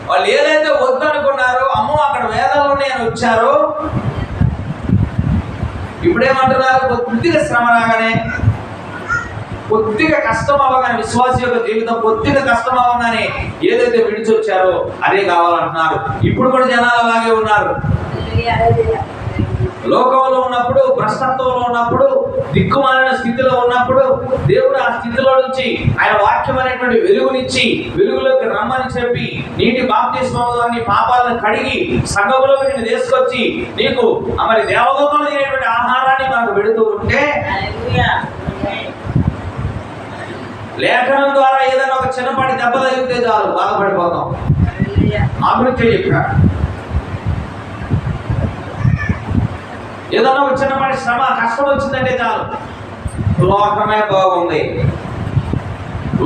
వాళ్ళు ఏదైతే వద్దనుకున్నారో, అమ్మో అక్కడ వేదాలు ఉన్నాయని వచ్చారో, ఇప్పుడేమంటున్నారు? కొద్దిగా శ్రమ రాగానే, కొద్దిగా కష్టం అవ్వగానే, విశ్వాస యొక్క జీవితం కొద్దిగా కష్టం అవ్వగానే ఏదైతే విడిచి వచ్చారో అదే కావాలంటున్నారు. ఇప్పుడు కూడా జనాలు అలాగే ఉన్నారు. లోకంలో ఉన్నప్పుడు, భ్రష్టత్వంలో ఉన్నప్పుడు, దిక్కుమాలిన స్థితిలో ఉన్నప్పుడు దేవుడు ఆ స్థితిలో నుంచి ఆయన వాక్యం అనేటువంటి వెలుగునిచ్చి వెలుగులోకి రమ్మని చెప్పి నీటి బాప్తిస్మని పాపాలను కడిగి సంఘములోకి నిన్ను తీసుకొచ్చి నీకు మరి దేవదూతలు తినేటువంటి ఆహారాన్ని మనకు పెడుతూ ఉంటే, లేఖనం ద్వారా ఏదైనా ఒక చిన్నపాటి దెబ్బ తగిలితే చాలు బాధపడిపోతాం. అభివృద్ధి చెప్పాడు. ఏదైనా ఒక చిన్నపాటి శ్రమ కష్టం వచ్చిందంటే చాలు లోకమే బాగుంది.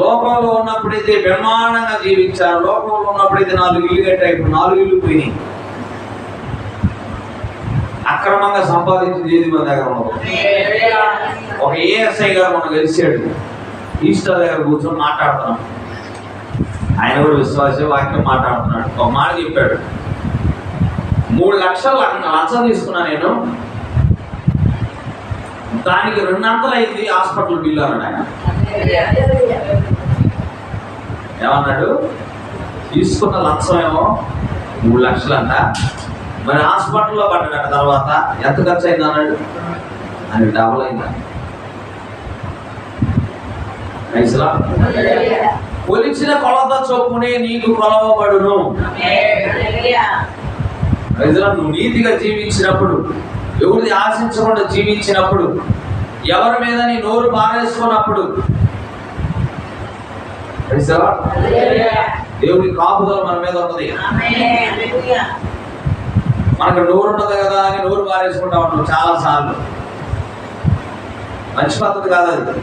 లోకంలో ఉన్నప్పుడైతే బ్రహ్మాండంగా జీవించారు. లోకంలో ఉన్నప్పుడైతే 4 ఇల్లు కట్టాయి, ఇప్పుడు 4 ఇల్లు పోయినాయి. అక్రమంగా సంపాదించింది ఏది మన దగ్గర ఉండదు. ఒక ఏఎస్ఐ గారు మనకు గెలిచాడు, ఈస్టర్ దగ్గర కూర్చొని మాట్లాడుతున్నాం. ఆయన కూడా విశ్వాస వాక్యం మాట్లాడుతున్నాడు. ఒక మాట చెప్పాడు, 3 లక్షలు లంచం తీసుకున్నా నేను, దానికి 2 అంతలు అయింది హాస్పిటల్ బిల్లు అన్నాడు ఆయన. ఏమన్నాడు? తీసుకున్న లంచం ఏమో 3 లక్షలు అంట, మరి హాస్పిటల్లో పడ్డాడు. తర్వాత ఎంత ఖర్చు అయింది అన్నాడు, అని డబుల్ అయిందా? కొలిచిన కొలత చొప్పునే నీకు కొలవబడును. నువ్వు నీతిగా జీవించినప్పుడు, ఎవరిది ఆశించకుండా జీవించినప్పుడు, ఎవరి మీద నీ నోరు పారేసుకున్నప్పుడు దేవుడి కాపుదల మన మీద ఉంటుంది. మనకు నోరు ఉండదు కదా అని నోరు పారేసుకుంటా ఉంటాం చాలా సార్లు. మంచి పద్ధతి కాదు అది.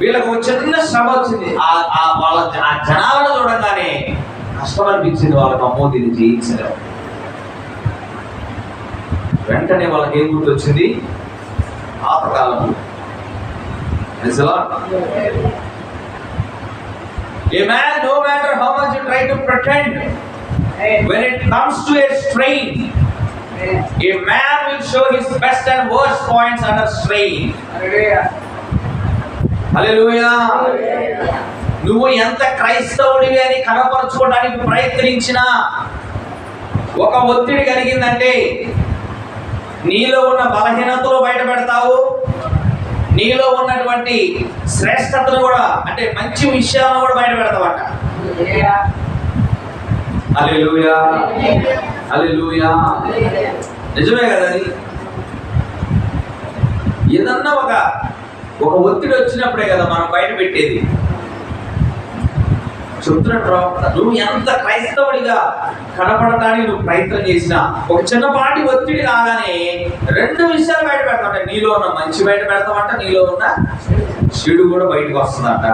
వీళ్ళకు చిన్న శ్రమ వచ్చింది, వాళ్ళ జనాలను చూడగానే కష్టం అనిపించింది వాళ్ళకి. అమ్మో దీన్ని జయించలేము. వెంటనే వాళ్ళకి ఏం గుర్తొచ్చింది? పాతకాలం. A man, no matter how much you try to pretend, when it comes to a strain, a man will show his best and worst points under strain. Hallelujah. నువ్వు ఎంత క్రైస్తవుడివి అని కనపరచుకోవడానికి ప్రయత్నించినా ఒక ఒత్తిడి కలిగిందంటే నీలో ఉన్న బలహీనతలు బయట పెడతావు, నీలో ఉన్నటువంటి శ్రేష్టతను కూడా, అంటే మంచి విషయాలను కూడా బయట పెడతావట. హల్లెలూయా, హల్లెలూయా. నిజమే కదా అది. ఏదన్నా ఒక ఒత్తిడి వచ్చినప్పుడే కదా మనం బయట పెట్టేది. చెప్తున్నట్టు నువ్వు ఎంత క్రైస్తవుడిగా కనపడటానికి నువ్వు ప్రయత్నం చేసినా ఒక చిన్నపాటి ఒత్తిడి రాగానే రెండు విషయాలు బయట పెడతామంట. నీలో ఉన్న మంచి బయట పెడతామంట, నీలో ఉన్న చెడు కూడా బయటకు వస్తుందంట.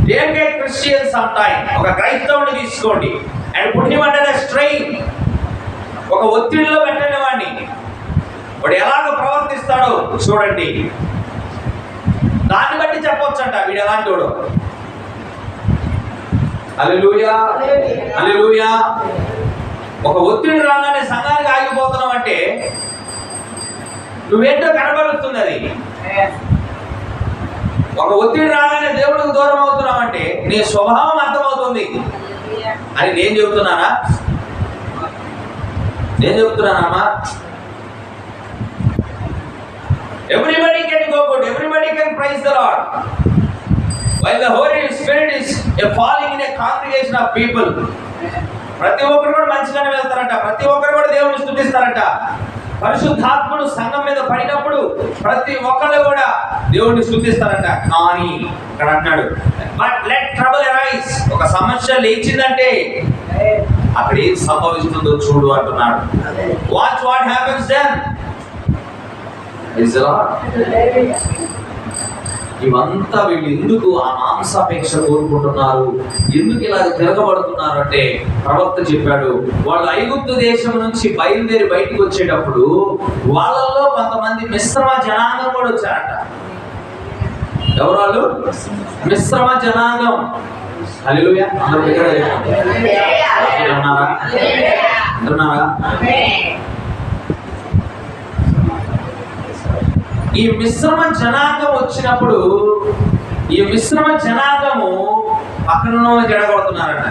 Take a Christian some time, ఒక క్రైస్తవుని తీసుకోండి and put him under a strain, ఒక ఒత్తిడిలో పెట్టండి వాడిని. వాడు ఎలాగ ప్రవర్తిస్తాడో చూడండి, దాన్ని బట్టి చెప్పొచ్చంట వీడు ఎలాంటి వాడు. హల్లెలూయా, హల్లెలూయా. ఒక ఒత్తిడి రాగానే సంఘానికి ఆగిపోతున్నావు అంటే నువ్వేంటో కనబడుతుంది అది. ఒక ఒత్తిడి రాగానే దేవుడికి దూరం అవుతున్నావు అంటే నీ స్వభావం అర్థమవుతుంది అని నేను చెబుతున్నానా? నేను చెప్తున్నానమ్మా. Everybody can go good, everybody can praise the Lord. While the Holy Spirit is falling in a congregation of people, ప్రతి ఒక్కరు కూడా మంచిగానే వెళ్తారంట, ప్రతి ఒక్కరు కూడా దేవుని స్తుతిస్తారంట. పరిశుద్ధాత్ముడు సంఘం మీద పడినప్పుడు ప్రతి ఒక్కళ్ళు కూడా దేవుణ్ణి స్తుతిస్తారంట. కానీ ఇక్కడ అంటున్నాడు, బట్ లెట్ ట్రబుల్ అరైజ్, ఒక సమస్య లేచిందంటే అక్కడ ఏం సంభవిస్తుందో చూడు అంటున్నాడు. Watch what happens then. ఇవంతా వీళ్ళు ఎందుకు ఆ మాంసాపేక్ష కోరుకుంటున్నారు, ఎందుకు ఇలా తిరగబడుతున్నారు అంటే ప్రవక్త చెప్పాడు, వాళ్ళు ఐగుప్తు దేశం నుంచి బయలుదేరి బయటకు వచ్చేటప్పుడు వాళ్ళల్లో కొంతమంది మిశ్రమ జనాంగం కూడా వచ్చారట. ఎవరు వాళ్ళు? మిశ్రమ జనాంగం. హల్లెలూయా. అందరూ ఉన్నారా? ఉన్నారా? ఈ మిశ్రమ జనాంగం వచ్చినప్పుడు ఈ మిశ్రమ జనాంగము పక్కన జడగొడుతున్నారట.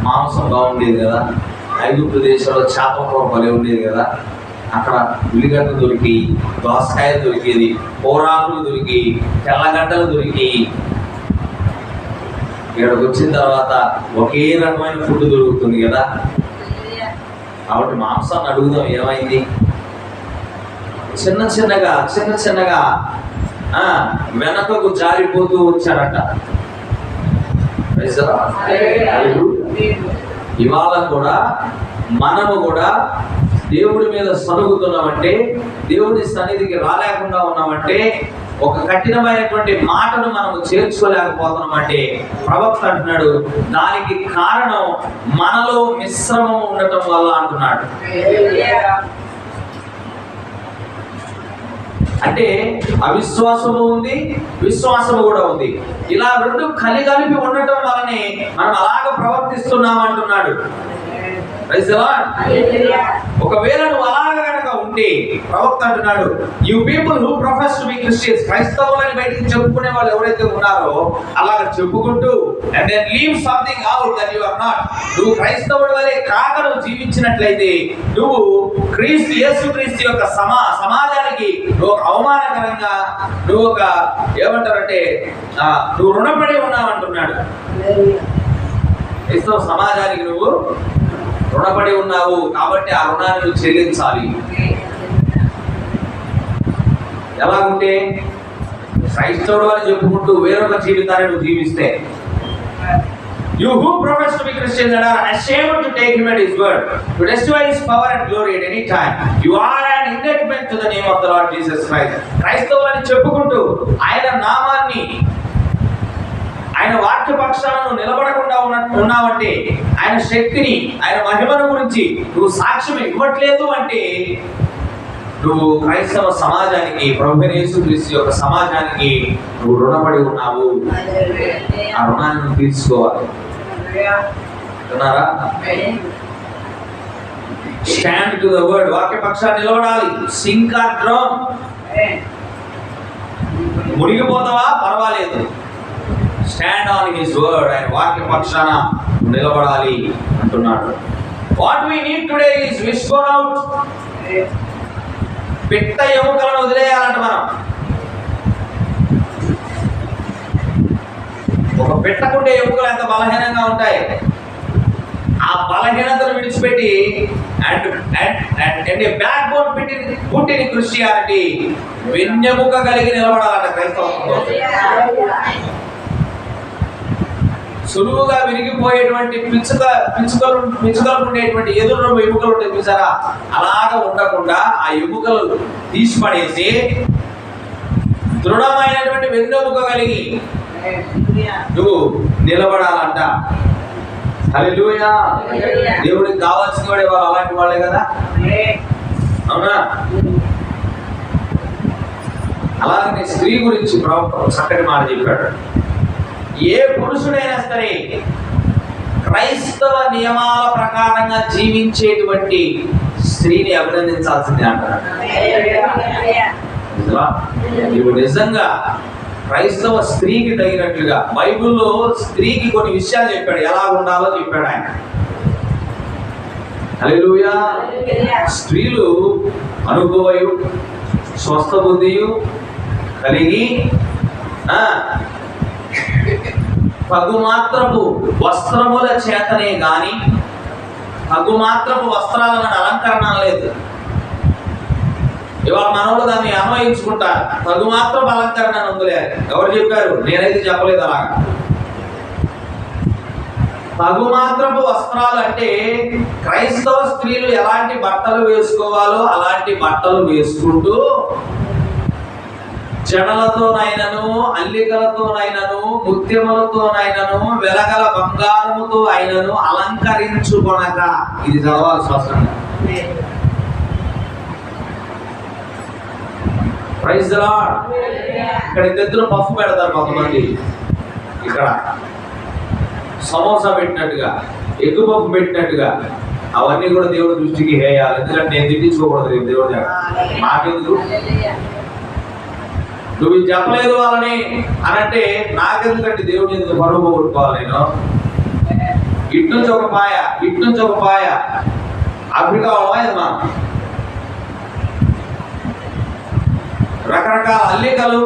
మాంసం బాగుండేది కదా, ఐగుప్తు దేశంలో చేప కూర భలే ఉండేది కదా, అక్కడ ఉల్లిగడ్డ దొరికి, దోసకాయ దొరికేది, కూరాకులు దొరికి, తెల్లగడ్డలు దొరికి, ఇక్కడికి వచ్చిన తర్వాత ఒకే రకమైన ఫుడ్ దొరుకుతుంది కదా. కాబట్టి మాంసాన్ని అడుగుదాం, ఏమైంది? చిన్న చిన్నగా వెనకకు జారిపోతూ వచ్చారట. ఇవాళ కూడా మనము కూడా దేవుడి మీద సనుగుతున్నామంటే, దేవుడి సన్నిధికి రాలేకుండా ఉన్నామంటే, ఒక కఠినమైనటువంటి మాటను మనము చేర్చుకోలేకపోతున్నామంటే ప్రవక్త అంటున్నాడు దానికి కారణం మనలో మిశ్రమం ఉండటం వల్ల అంటున్నాడు. అంటే అవిశ్వాసము ఉంది, విశ్వాసము కూడా ఉంది. ఇలా రెండు కలిపి ఉండటం వల్లనే మనం అలాగ ప్రవర్తిస్తున్నాం అంటున్నాడు. ఒకవేళ నువ్వు అలాగ కనుక ఉంటే ప్రవక్త అంటున్నాడు, you people who profess to be Christians, క్రైస్తవులని బయటికి చెప్పుకునే వాళ్ళు ఎవరైతే ఉన్నారో అలాగ చెప్పుకుంటూ and then leave something out that you are not, నువ్వు క్రైస్తవుడి వలె కాక నువ్వు జీవించినట్లయితే నువ్వు యేసుక్రీస్తు యొక్క సమాజానికి నువ్వు ఒక అవమానకరంగా, నువ్వు ఒక ఏమంటారంటే నువ్వు రుణపడి ఉన్నావంటున్నాడు. క్రైస్తవ సమాజానికి నువ్వు రుణపడి ఉన్నావు కాబట్టి ఆ రుణాన్ని నువ్వు చెల్లించాలి. ఎలాగుంటే క్రైస్తవుడు అని చెప్పుకుంటూ వేరొక జీవితాన్ని నువ్వు జీవిస్తే, you who profess to be Christians and are ashamed to take him at his word, to destroy his power and glory at any time, you are an indictment to the name of the Lord Jesus Christ. క్రైస్తవులని చెప్పుకుంటూ ఆయన నామాన్ని, ఆయన వాక్య పక్షాలను నిలబడకుండా ఉన్నావంటే, ఆయన శక్తిని, ఆయన మహిమను గురించి నువ్వు సాక్ష్యం ఇవ్వట్లేదు అంటే నువ్వు క్రైస్తవ సమాజానికి, ప్రభువైన యేసుక్రీస్తు యొక్క సమాజానికి నువ్వు రుణపడి ఉన్నావు. ఆ రుణాన్ని నువ్వు తీర్చుకోవాలి. స్టాండ్ టు ద వర్డ్, వాక్య పక్షాన్ని నిలబడాలి. సింక్ ఆర్ డ్రౌన్, మునిగిపోతావా పర్వాలేదు, స్టాండ్ ఆన్ హిస్ వర్డ్. ఆయన వాక్య పక్షాన నిలబడాలి అంటున్నాడు. What we need today is wishbone out. పిట్ట ఎముకలను వదిలేయాలంట మనం. ఒక పెట్టకుండే ఎముకలు ఎంత బలహీనంగా ఉంటాయి. ఆ బలహీనతను విడిచిపెట్టి అండ్ బ్యాక్ బోన్ పుట్టిన క్రిస్టియానిటీ, వెన్నెముక కలిగి నిలబడాలంట క్రైస్తవంలో. సులువుగా విరిగిపోయేటువంటి పిచ్చుకలు ఉండేటువంటి ఎదురు ఎముకలు ఉంటాయి చూసారా, అలాగా ఉండకుండా ఆ ఎముకలు తీసి పడేసి దృఢమైనటువంటి వెన్నెముక కలిగి నువ్వు నిలబడాలంట. హల్లెలూయా. దేవుడికి కావాల్సిన వాడే వాళ్ళు అలాంటి వాళ్ళే కదా, అవునా? అలాగే స్త్రీ గురించి చక్కటి మాట చెప్పాడు. ఏ పురుషుడైనా సరే క్రైస్తవ నియమాల ప్రకారంగా జీవించేటువంటి స్త్రీని అభినందించాల్సిందే అంటారు. నువ్వు నిజంగా క్రైస్తవ స్త్రీకి తగినట్లుగా బైబిల్లో స్త్రీకి కొన్ని విషయాలు చెప్పాడు, ఎలా ఉండాలో చెప్పాడు ఆయన. హల్లెలూయా. స్త్రీలు అనుభవయు స్వస్థ బుద్ధియు కలిగి పగుమాత్రపు వస్త్రముల చేతనే గాని పగుమాత్రపు వస్త్రాలను అలంకరణ లేదు. ఇవాళ మనోడు దాన్ని అన్వయించుకుంటారు. తగుమాత్రపు అలంకరణ ఉందిలే. ఎవరు చెప్పారు? నేనైతే చెప్పలేదు అలాగా. తగుమాత్రపు వస్త్రాలు అంటే క్రైస్తవ స్త్రీలు ఎలాంటి బట్టలు వేసుకోవాలో అలాంటి బట్టలు వేసుకుంటూ జడలతోనైనను, అల్లికలతోనైనను, ముత్యములతోనైనను, వెలగల బంగారముతో అయినను అలంకరించుకొనక. ఇది చదవాలి స్పష్టంగా. Praise the Lord. ఇక్కడ ఇద్దరు పఫ్ పెడతారు కొంతమంది, ఇక్కడ సమోసా పెట్టినట్టుగా, ఎగ్గు పప్పు పెట్టినట్టుగా. అవన్నీ కూడా దేవుడి దృష్టికి వేయాలి. ఎందుకంటే నేను తిట్టించుకోకూడదు దేవుడి దగ్గర. నాకెందుకు? నువ్వు చెప్పలేదు వాళ్ళని అనంటే నాకెందుకంటే దేవుడిని ఎందుకు పరువు కొట్టుకోవాలి నేను? ఇటు నుంచి ఒక పాయ, ఇటు నుంచి ఒక పాయ. ఆఫ్రికా వాళ్ళది మనం. రకరకాల అల్లికలు,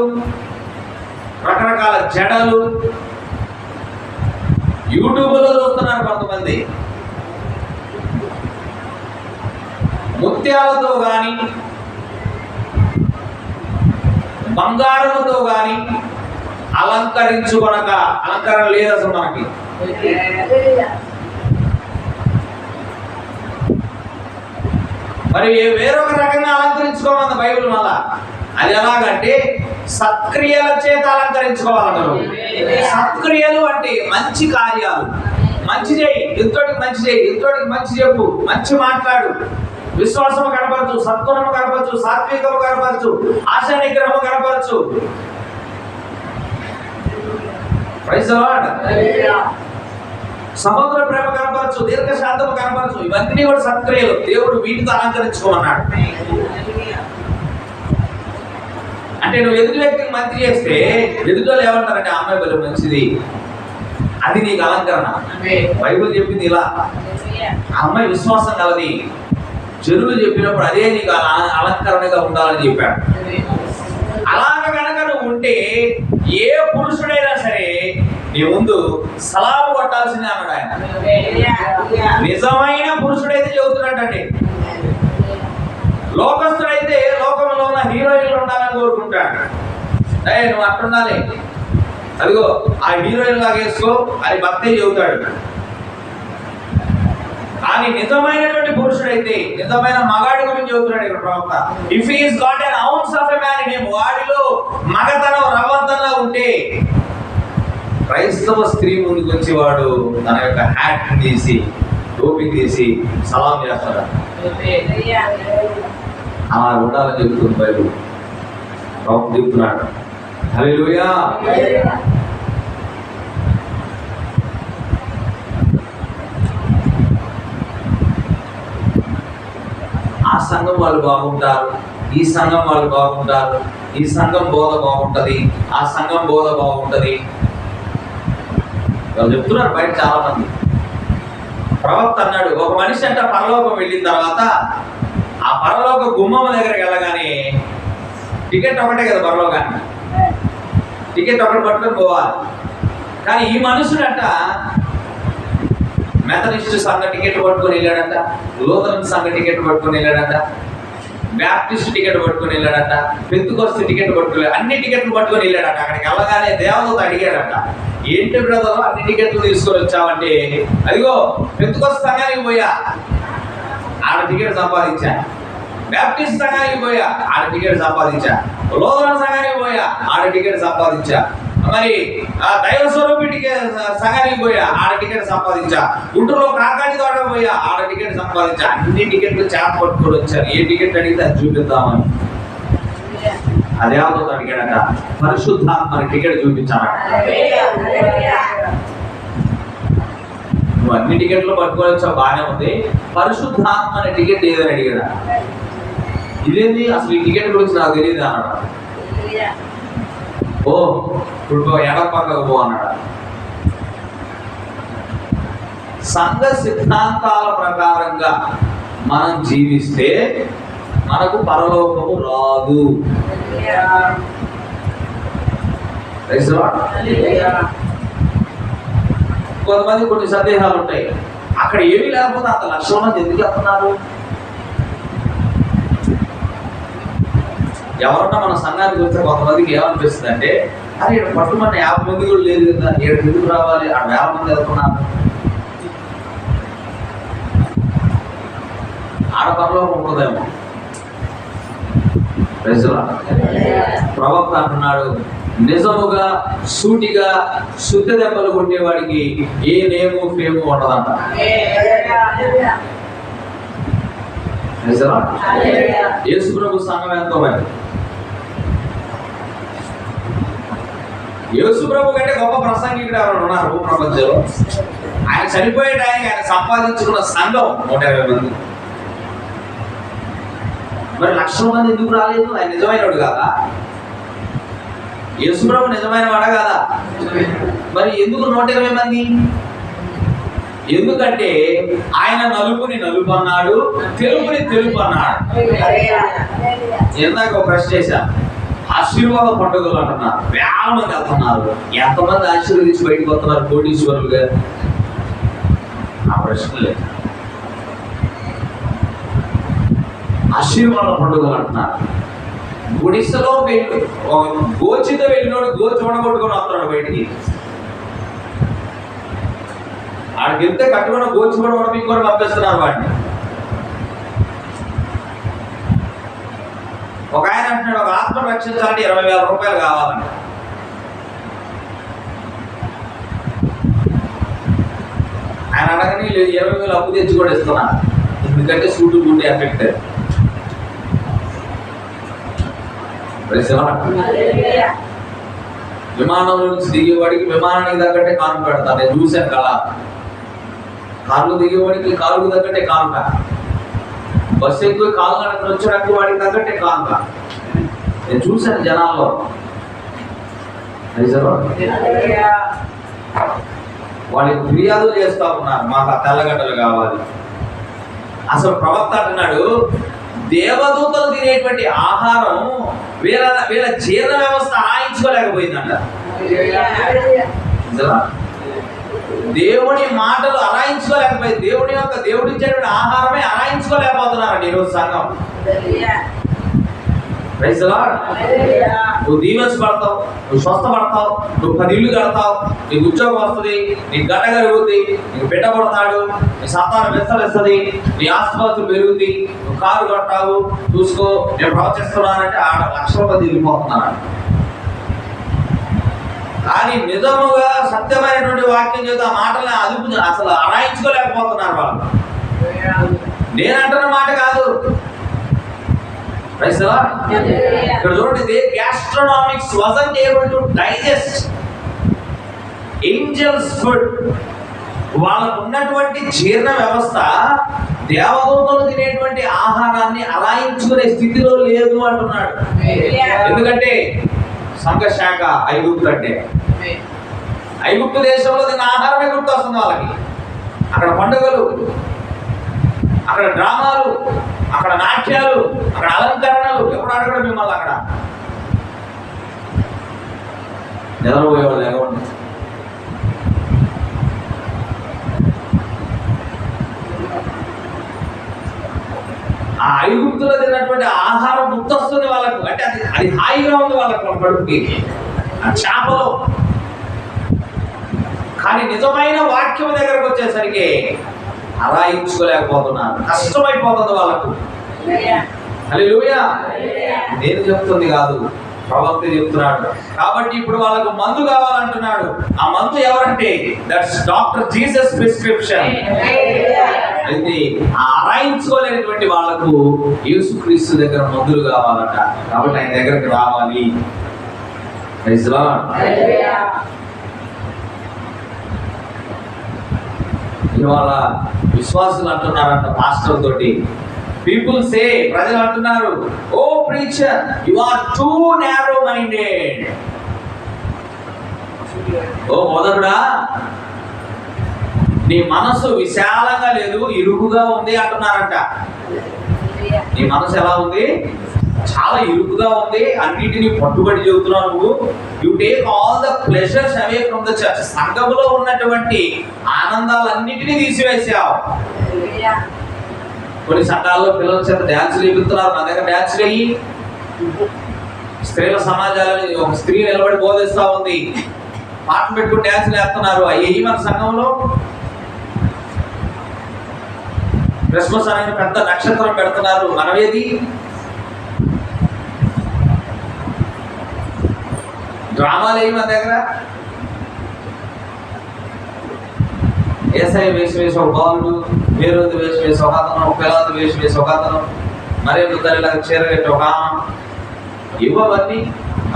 రకరకాల జడలు యూట్యూబ్లో చూస్తున్నారు కొంతమంది. ముత్యాలతో గాని బంగారముతో గాని అలంకరించుకొనక. అలంకరణ లేదు అసలు మనకి. మరి వేరొక రకంగా అలంకరించుకోమన్న బైబిల్ మళ్ళా. అది ఎలాగంటే సత్క్రియల చేత అలంకరించుకోవాలంటారు. సత్క్రియలు అంటే మంచి కార్యాలు. మంచి చేయి, ఎంతోటికి మంచి చేయి, ఎంతోటికి మంచి చెప్పు, మంచి మాట్లాడు, విశ్వాసము కనపరచు, సద్గుణము కనపరచు, సాత్వికము కనపరచు, ఆశా నిగ్రహము కనపరచు. Praise the lord. సముద్ర ప్రేమ కనపరచు, దీర్ఘశాంతము కనపరచు. ఇవన్నీ కూడా సత్క్రియలు. దేవుడు వీటితో అలంకరించుకోమన్నాడు. అంటే నువ్వు ఎదుటి వ్యక్తికి మంచి చేస్తే ఎదుటి ఏమంటారంటే ఆ అమ్మాయి బలి మంచిది, అది నీకు అలంకరణ. బైబిల్ చెప్పింది ఇలా, ఆ అమ్మాయి విశ్వాసం కలది. జనులు చెప్పినప్పుడు అదే నీకు అలంకరణగా ఉండాలని చెప్పాడు. అలాగ కనుక నువ్వు ఉంటే ఏ పురుషుడైనా సరే నీ ముందు సలాము కొట్టాల్సిందే అన్నాడు ఆయన. నిజమైన పురుషుడైతే చెబుతున్నాడండి. లోకస్తుడైతే లోకంలో ఉన్న హీరోయిన్లు ఉండాలని కోరుకుంటాడు. నువ్వు అట్టుండాలి, అదిగో ఆ హీరోయిన్ లాగా వేసుకో అని భక్తే చెబుతాడు. కానీ నిజమైనటువంటి పురుషుడైతే, నిజమైన మగాడి గురించి చెబుతున్నాడు ఇక్కడ ప్రవక్త. If he is got N ounce of a man in him, వాడిలో మగతనం రవ్వంతంగా ఉంటే క్రైస్తవ స్త్రీ ముందుకు వచ్చి వాడు తన యొక్క హ్యాట్ తీసి, టోపీ తీసి సలాం చేస్తాడు. అలా ఉండాలని చెబుతుంది బైబిల్. ప్రవక్త చెబుతున్నాడు. హల్లెలూయా. ఆ సంఘం వాళ్ళు బాగుంటారు, ఈ సంఘం వాళ్ళు బాగుంటారు, ఈ సంఘం బోధ బాగుంటది, ఆ సంఘం బోధ బాగుంటది. వాళ్ళు చెప్తున్నారు బయట చాలా మంది. ప్రవక్త అన్నాడు, ఒక మనిషి అంట పరలోకం వెళ్ళిన తర్వాత ఆ పరలోక గుమ్మం దగ్గరికి వెళ్ళగానే టికెట్ ఒకటే కదా పరలోకానికి, టికెట్ ఒకటి పట్టుకొని పోవాలి. కానీ ఈ మనుషుడంట మెథడిస్ట్ సంఘ టికెట్ పట్టుకొని వెళ్ళాడంట, లూథరన్ సంఘ టికెట్ పట్టుకొని వెళ్ళాడంట, బ్యాప్టిస్ట్ టికెట్ పట్టుకొని వెళ్ళాడంట, పెంతెకోస్తు టికెట్ పట్టుకొని, అన్ని టికెట్లు పట్టుకొని వెళ్ళాడంట. అక్కడికి వెళ్ళగానే దేవదూత అడిగాడంట, ఏంటి బ్రదర్ అన్ని టికెట్లు తీసుకొని వచ్చావంటే, అదిగో పెంతెకోస్తు సంఘానికి పోయా ఆడ టికెట్ సంపాదించా, బ్యాప్టిస్ట్ సంఘానికి పోయా ఆడ టికెట్ సంపాదించా, లూథరన్ సంఘానికి పోయా ఆడ టికెట్ సంపాదించా, మరి ఆ దైవ స్వరూపి సంఘానికి పోయా ఆడ టికెట్ సంపాదించా, గుంటూరులో కాకాటి తోట పోయా ఆడ టికెట్ సంపాదించా. అన్ని టికెట్లు చేత పట్టుకొని వచ్చారు. ఏ టికెట్ అడిగితే అది చూపిద్దామని. అదేవతో అడిగాడట, పరిశుద్ధాత్మ టికెట్ చూపించాను. నువ్వు అన్ని టికెట్లు పట్టుకొని వచ్చావు బాగానే ఉంది, పరిశుద్ధాత్మ అనే టికెట్ ఏదని అడిగాడా. ఇదేంటి అసలు ఈ టికెట్ గురించి నాకు తెలియదు అన్నాడు. ఓ ఇప్పుడు ఎడపక్కకు పో అన్నాడు. సంఘ సిద్ధాంతాల ప్రకారంగా మనం జీవిస్తే మనకు పరలోకము రాదు. కొంతమంది కొన్ని సందేహాలు ఉంటాయి. అక్కడ ఏమీ లేకపోతే అంత లక్షల మంది ఎందుకు వెళ్తున్నారు? ఎవరన్నా మన సంఘానికి వస్తే కొంతమందికి ఏమనిపిస్తుంది అంటే, అరే ఇక్కడ పట్టుమన్న 50 మంది కూడా లేదు కదా, ఇక్కడ ఎందుకు రావాలి, ఆ 1000 మంది వెళ్తున్నారు. ఆడపరలోకం ఉంటుందేమో. ప్రవక్త అంటున్నాడు, నిజముగా సూటిగా శుద్ధ దెబ్బలు కొట్టేవాడికి ఏ నేము ఫేము ఉండదంట. యేసు ప్రభు సంఘం ఎంతో మరి, యేసు ప్రభు కంటే గొప్ప ప్రసంగికుడు ఎవరు ఉన్నారు ప్రపంచంలో? ఆయన చనిపోయే టైంకి ఆయన సంపాదించుకున్న సంఘం 120 మంది. మరి లక్షల మంది ఎందుకు రాలేదు? ఆయన నిజమైనడు కాదా? యేసు ప్రభు నిజమైన వాడా కాదా? మరి ఎందుకు 120 మంది? ఎందుకంటే ఆయన నలుపుని నలుపు అన్నాడు, తెలుపుని తెలుపు అన్నాడు. ఇందాక ఒక ప్రశ్న చేశాను, ఆశీర్వాద పండుగలు అంటున్నారు, 1000 మంది వెళ్తున్నారు. ఎంతమంది ఆశీర్వదించి బయటకు వస్తున్నారు కోటీశ్వరులుగా? ఆ ప్రశ్న లేదు. ఆశీర్వాద పండుగలు అంటున్నారు. గుడిసెలో గోచితో వెళ్ళినోడు గోచి చూడగొట్టుకొని వస్తున్నాడు బయటికి. ఆడికి వెళ్తే కట్టుకున్న గోచి కూడా ఉడపించుకొని పంపిస్తున్నారు వాడిని. ఒక ఆయన అంటున్నాడు, ఒక ఆత్మను రక్షించాలంటే 20,000 రూపాయలు కావాలంట. ఆయన అడగని 20,000 అప్పు తెచ్చి కూడా ఇస్తున్నారు. ఎందుకంటే సూటు గుండె ఎఫెక్ట్. విమానంలో నుంచి దిగేవాడికి విమానానికి తగ్గట్టే కాను పెడతాను. నేను చూశాను కళ. కారులో దిగేవాడికి కారుకు తగ్గట్టే కానుక, బస్సు ఎక్కువ కాలు నడకలు వచ్చేటప్పుడు వాడికి తగ్గట్టే కానుక. నేను చూశాను జనాల్లో. వాళ్ళకి ఫిర్యాదులు చేస్తా ఉన్నారు, మాకు ఆ తెల్లగడ్డలు కావాలి. అసలు ప్రవక్త అంటున్నాడు, దేవదూతలు తినేటువంటి ఆహారం వీళ్ళ జీర్ణ వ్యవస్థ అరాయించుకోలేకపోయిందంట. దేవుని మాటలు అరాయించుకోలేకపోయింది. దేవుడు ఇచ్చేటువంటి ఆహారమే అరాయించుకోలేకపోతున్నారండి ఈరోజు సంఘం. నువ్వు దీవించబడతావు, నువ్వు స్వస్థపడతావు, నువ్వు 10 ఇళ్ళు కడతావు, నీకు ఉద్యోగం వస్తుంది, నీకు గడ్డ కలుగుతుంది, నీకు బిడ్డ పడతాడు, నీ సంతానం విస్తరిస్తుంది, నీ ఆస్తిపాస్తులు పెరుగుతుంది, నువ్వు కారు కడతావు, చూసుకో నేను ప్రవచిస్తున్నానంటే ఆడ లక్షల మంది వెళ్ళిపోతున్నాను. కానీ నిజముగా సత్యమైనటువంటి వాక్యం చేత ఆ మాటల్ని అదుపు అసలు అరాయించుకోలేకపోతున్నారు వాళ్ళు. నేనంటున్న మాట కాదు. ఇక్కడ చూడండి, గ్యాస్ట్రోనామిక్స్ wasn't able to digest angels food. వాళ్ళకు ఉన్నటువంటి జీర్ణ వ్యవస్థ దేవదూతలు తినేటువంటి ఆహారాన్ని అరాయించుకునే స్థితిలో లేదు అంటున్నాడు. ఎందుకంటే సంఘ శాఖ 5 కంటే ఐగుప్తు దేశంలో తిన్న ఆహారమే గుర్తొస్తుంది వాళ్ళకి. అక్కడ పండుగలు, అక్కడ డ్రామాలు, అక్కడ నాట్యాలు, అక్కడ అలంకరణలు. ఎప్పుడు అడగడం మిమ్మల్ని అక్కడ నిద్రపోయేవాళ్ళు ఎగవండి. ఆ ఐగుప్తులో తిన్నటువంటి ఆహారం గుర్తొస్తుంది వాళ్ళకు. అంటే అది హాయిగా ఉంది వాళ్ళకు కడుపుకి, ఆ చేపలు. కానీ నిజమైన వాక్యం దగ్గరకు వచ్చేసరికి అరాయించుకోలేకపోతున్నారు, కష్టమైపోతుంది వాళ్ళకు. హల్లెలూయా. నేను చెప్తుంది కాదు, ప్రవక్త చెప్తున్నాడు. కాబట్టి ఇప్పుడు వాళ్ళకు మందు కావాలంటున్నాడు. ఆ మందు ఎవరంటే దట్స్ డాక్టర్ జీసస్ ప్రిస్క్రిప్షన్. అయితే ఆ అరాయించుకోలేనటువంటి వాళ్ళకు యేసుక్రీస్తు దగ్గర మందులు కావాలట. కాబట్టి ఆయన దగ్గరకు రావాలి. Praise Lord. ఇవాళ విశ్వాసులు అంటున్నారంట పాస్టర్ తోటి, పీపుల్ సే, ప్రజలు అంటున్నారు, oh preacher you are too narrow minded. ఓ మొదలుడా, నీ మనసు విశాలంగా లేదు, ఇరుకుగా ఉంది అంటున్నారంట. నీ మనసు ఎలా ఉంది? చాలా ఇరుకుగా ఉంది. అన్నిటినీ పట్టుబడి చెబుతున్నావు నువ్వు. You take all the pleasures away from the church. సంఘములో ఉన్నటువంటి ఆనందాలన్నిటినీ తీసివేసావు. కొన్ని సంఘాల్లో పిల్లల చేత డ్యాన్సులు వేపిస్తున్నారు. నా దగ్గర డ్యాన్సులు వేయి. స్త్రీల సమాజాలని ఒక స్త్రీ నిలబడి బోధిస్తా ఉంది, పాటలు పెట్టుకుని డ్యాన్సులు వేస్తున్నారు. అయ్యి మన సంఘంలో క్రిస్మస్ అనేది పెద్ద నక్షత్రం పెడుతున్నారు. మనమేది? డ్రామాలు ఏమి మన దగ్గర? ఏసఐ వేసి వేసి ఒక బాలుడు, వేరొంది వేసి వేసి ఒక అతను, ఒక పిల్లలు వేసి వేసి ఒక అతను, మరేందు తల్లిలాగా చీరగట్టి ఒక ఆమె. ఇవన్నీ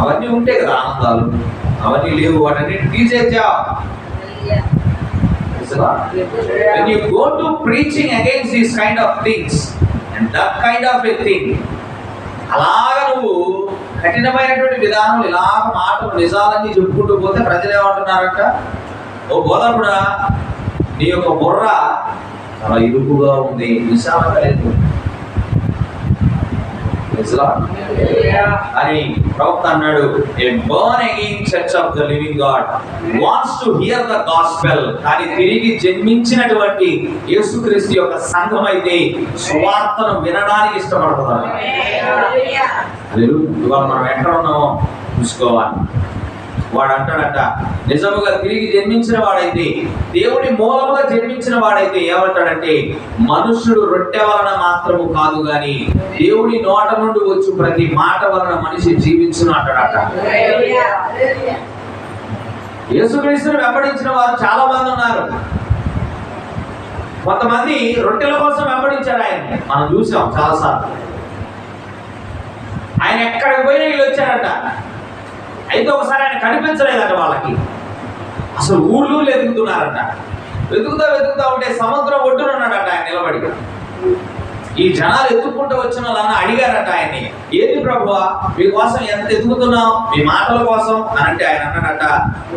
అవన్నీ ఉంటాయి కదా ఆనందాలు. అవన్నీ లేవు, వాటన్ని తీసేచ్చా. When you go to preaching against these kind of things and that kind of a thing, అలాగా నువ్వు కఠినమైనటువంటి విధానం, ఇలాగ మాటలు నిజాలన్నీ చెప్పుకుంటూ పోతే ప్రజలు ఏమంటున్నారంట, ఓ బోధకుడా నీ యొక్క బుర్ర చాలా ఇరుకుగా ఉంది, విశాలంగా లేదు అని ప్రవక్త అన్నాడు. A born again church of the living God wants to hear the gospel. కానీ తిరిగి జన్మించినటువంటి యేసుక్రీస్తు యొక్క సంఘం అయితే సువార్తను వినడానికి ఇష్టపడుతున్నారు. ఇవాళ మనం ఎక్కడ ఉన్నామో చూసుకోవాలి. వాడు అంటాడట, నిజముగా తిరిగి జన్మించిన వాడైతే, దేవుడి మూలముగా జన్మించిన వాడైతే ఏమంటాడంటే, మనుషుడు రొట్టె వలన మాత్రము కాదు గాని దేవుడి నోట నుండి వచ్చి ప్రతి మాట వలన మనిషి జీవించును అంటాడట. యేసుక్రీస్తుని వెంబడించిన వారు చాలా మంది ఉన్నారు. కొంతమంది రొట్టెల కోసం వెంబడించారు ఆయన్ని, మనం చూసాం చాలాసార్లు. ఆయన ఎక్కడికి పోయినా వీళ్ళు వచ్చారంట. అయితే ఒకసారి ఆయన కనిపించలేదంట వాళ్ళకి. అసలు ఊళ్ళు వెతుకుతున్నారంట. వెతుకుతా ఉంటే సముద్రం ఒడ్డున ఉన్నాడట ఆయన నిలబడి. ఈ జనాలు ఎత్తుకుంటూ వచ్చిన వాళ్ళని అడిగారట ఆయన్ని, ఏంటి ప్రభువా మీకోసం ఎంత ఎత్తుకుతున్నాం, మీ మాటల కోసం అని అంటే ఆయన అన్నాడట,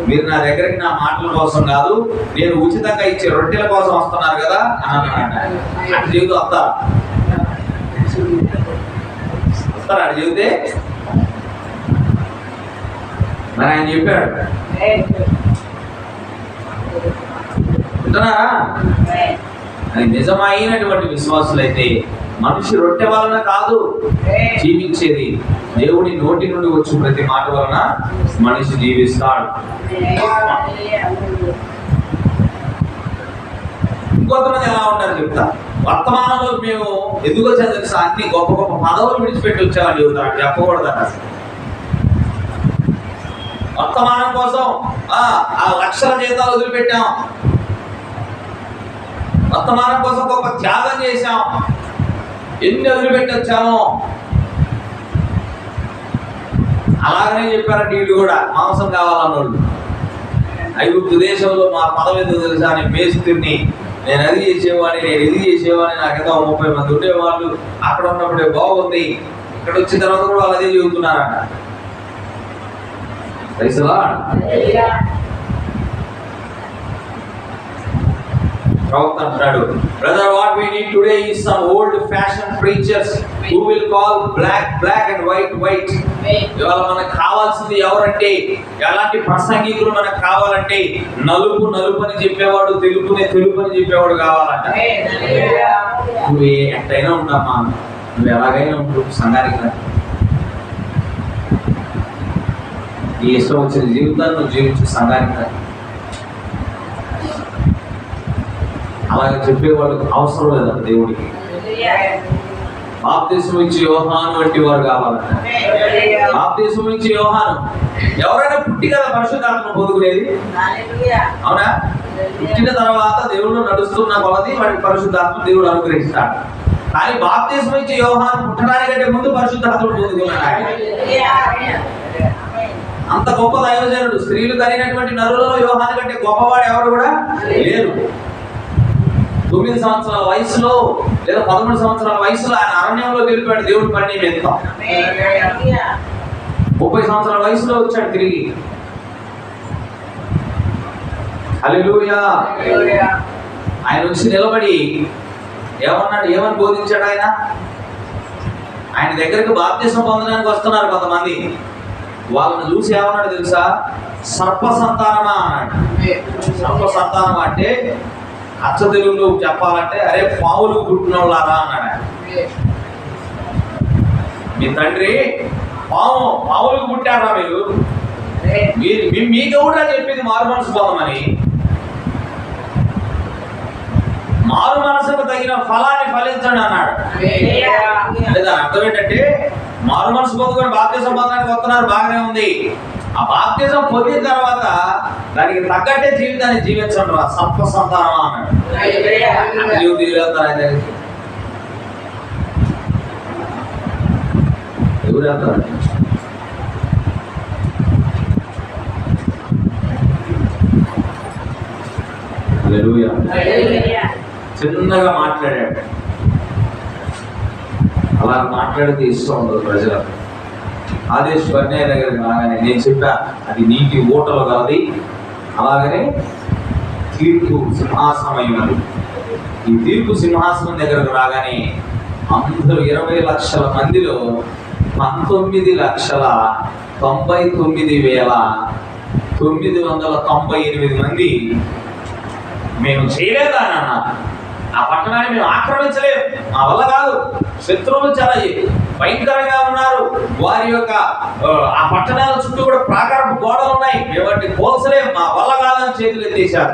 మీరు నా దగ్గరికి నా మాటల కోసం కాదు, నేను ఉచితంగా ఇచ్చే రొట్టెల కోసం వస్తున్నారు కదా అని అన్నాడట. అటు చెబుతూ వస్తారా అటు చెబితే మరి ఆయన చెప్పాడు, వింటున్నారా? అది నిజమైనటువంటి విశ్వాసులైతే మనిషి రొట్టె వలన కాదు జీవించేది, దేవుడి నోటి నుండి వచ్చి ప్రతి మాట వలన మనిషి జీవిస్తాడు. ఇంకొంతమంది ఎలా ఉంటారు చెప్తా, వర్తమానంలో మేము ఎందుకు వచ్చా తెలుసా, అన్ని గొప్ప గొప్ప పదవులు విడిచిపెట్టి వచ్చామని చెబుతారు. చెప్పకూడదట. వర్తమానం కోసం ఆ లక్షల జీతాలు వదిలిపెట్టాం, వర్తమానం కోసం గొప్ప త్యాగం చేశాం, ఎన్ని వదిలిపెట్టి వచ్చామో. అలాగనే చెప్పారంటే వీళ్ళు కూడా మాంసం కావాలన్నోళ్ళు. ఐగుప్తు దేశంలో మా పదవి ఎందుకు తెలుసా, నేను మేస్త్రిని, నేను అది చేసేవాడిని, నేను ఇది చేసేవాడిని, నాకు ఏదో 30 మంది ఉండేవాళ్ళు, అక్కడ ఉన్నప్పుడే బాగుంది, ఇక్కడ వచ్చిన తర్వాత కూడా వాళ్ళు అదే చెబుతున్నారట. ప్రవక్త అంటున్నాడు, brother, what we need today is some old fashion preachers who will call black and white. ఇవాళ మనకు కావాల్సింది ఎవరంటే, ఎలాంటి ప్రసంగికులు మనకు కావాలంటే, నలుపు అని చెప్పేవాడు, తెలుపు అని చెప్పేవాడు కావాలంట. నువ్వు ఎట్టయినా ఉండమ్మా, నువ్వు ఎలాగైనా ఉంటు సంఘానికి, నీ ఇష్టం వచ్చిన జీవితాన్ని నువ్వు జీవించు సంఘానికి. అలాగే చెప్పేవాడు అవసరం లేదంట దేవుడికి. బాప్తిస్మం ఇచ్చి యోహాను వంటి వారు కావాలంట. బాప్తిస్మం ఇచ్చి యోహాను, ఎవరైనా పుట్టి కదా పరిశుద్ధాత్మను పొందుకునేది, అవునా? పుట్టిన తర్వాత దేవుడు నడుస్తున్న కొలది వాడికి పరిశుద్ధాత్మ దేవుడు అనుగ్రహిస్తాడు. కానీ బాప్తిస్మం ఇచ్చి యోహాను పుట్టడానికంటే ముందు పరిశుద్ధాత్మను పొందుకున్నాడు. అంత గొప్ప దైవజనుడు. స్త్రీలు కలిగినటువంటి నరులలో యోహాను కంటే గొప్పవాడు ఎవరు కూడా లేరు. 9 సంవత్సరాల వయసులో లేదా 13 సంవత్సరాల వయసులో ఆయన అరణ్యంలో వెళ్ళిపోయాడు దేవుడి పని నిమిత్తం. 30 సంవత్సరాల వయసులో వచ్చాడు తిరిగి. హల్లెలూయా. ఆయన వచ్చి నిలబడి ఏమన్నాడు, ఏమని బోధించాడు ఆయన? ఆయన దగ్గరికి బాప్తిస్మం పొందడానికి వస్తున్నారు కొంతమంది. వాళ్ళని చూసి ఏమన్నాడు తెలుసా? సర్ప సంతానమా అన్నాడు. సర్ప సంతానం అంటే అచ్చ తెలుగులో చెప్పాలంటే, అరే పావులు పుట్టిన వాళ్ళారా అన్నాడు. మీ తండ్రి పావులకు పుట్టారా మీరు మీకు కూడా చెప్పింది మారు మనసు పొందమని. మారు మనసుకు తగిన ఫలాన్ని ఫలించండి అన్నాడు. అంటే దాని అర్థం ఏంటంటే, మారు మనసు పొందుకొని బాప్తిజం పొందడానికి వస్తున్నారు, బాగానే ఉంది. ఆ బాప్తిజం పొందిన తర్వాత దానికి తగ్గట్టే జీవితాన్ని జీవించండి రా, సర్ప సంతానం అన్నాడు. ఎవరు వెళ్తారు? చిన్నగా మాట్లాడాడు. అలా మాట్లాడితే ఇష్టం ఉండదు ప్రజలకు. ఆదేశ్ బన్నయ్య దగ్గరికి రాగానే నేను చెప్పా, అది నీటి ఓటలు కలది, అలాగనే తీర్పు సింహాసనం అయినది. ఈ తీర్పు సింహాసనం దగ్గరకు రాగానే అందరూ 20 లక్షల మందిలో 19,99,998 మంది మేము చేయలేదా నాన్న, ఆ పట్టణాన్ని మేము ఆక్రమించలేము, మా వల్ల కాదు, శత్రువులు చాలా భయంకరంగా ఉన్నారు, వారి యొక్క ఆ పట్టణాల చుట్టూ కూడా ప్రాకారపు గోడలు ఉన్నాయి, మేము వాటిని కోల్చలేము, మా వల్ల కాదని చేతులు ఎత్తేశారు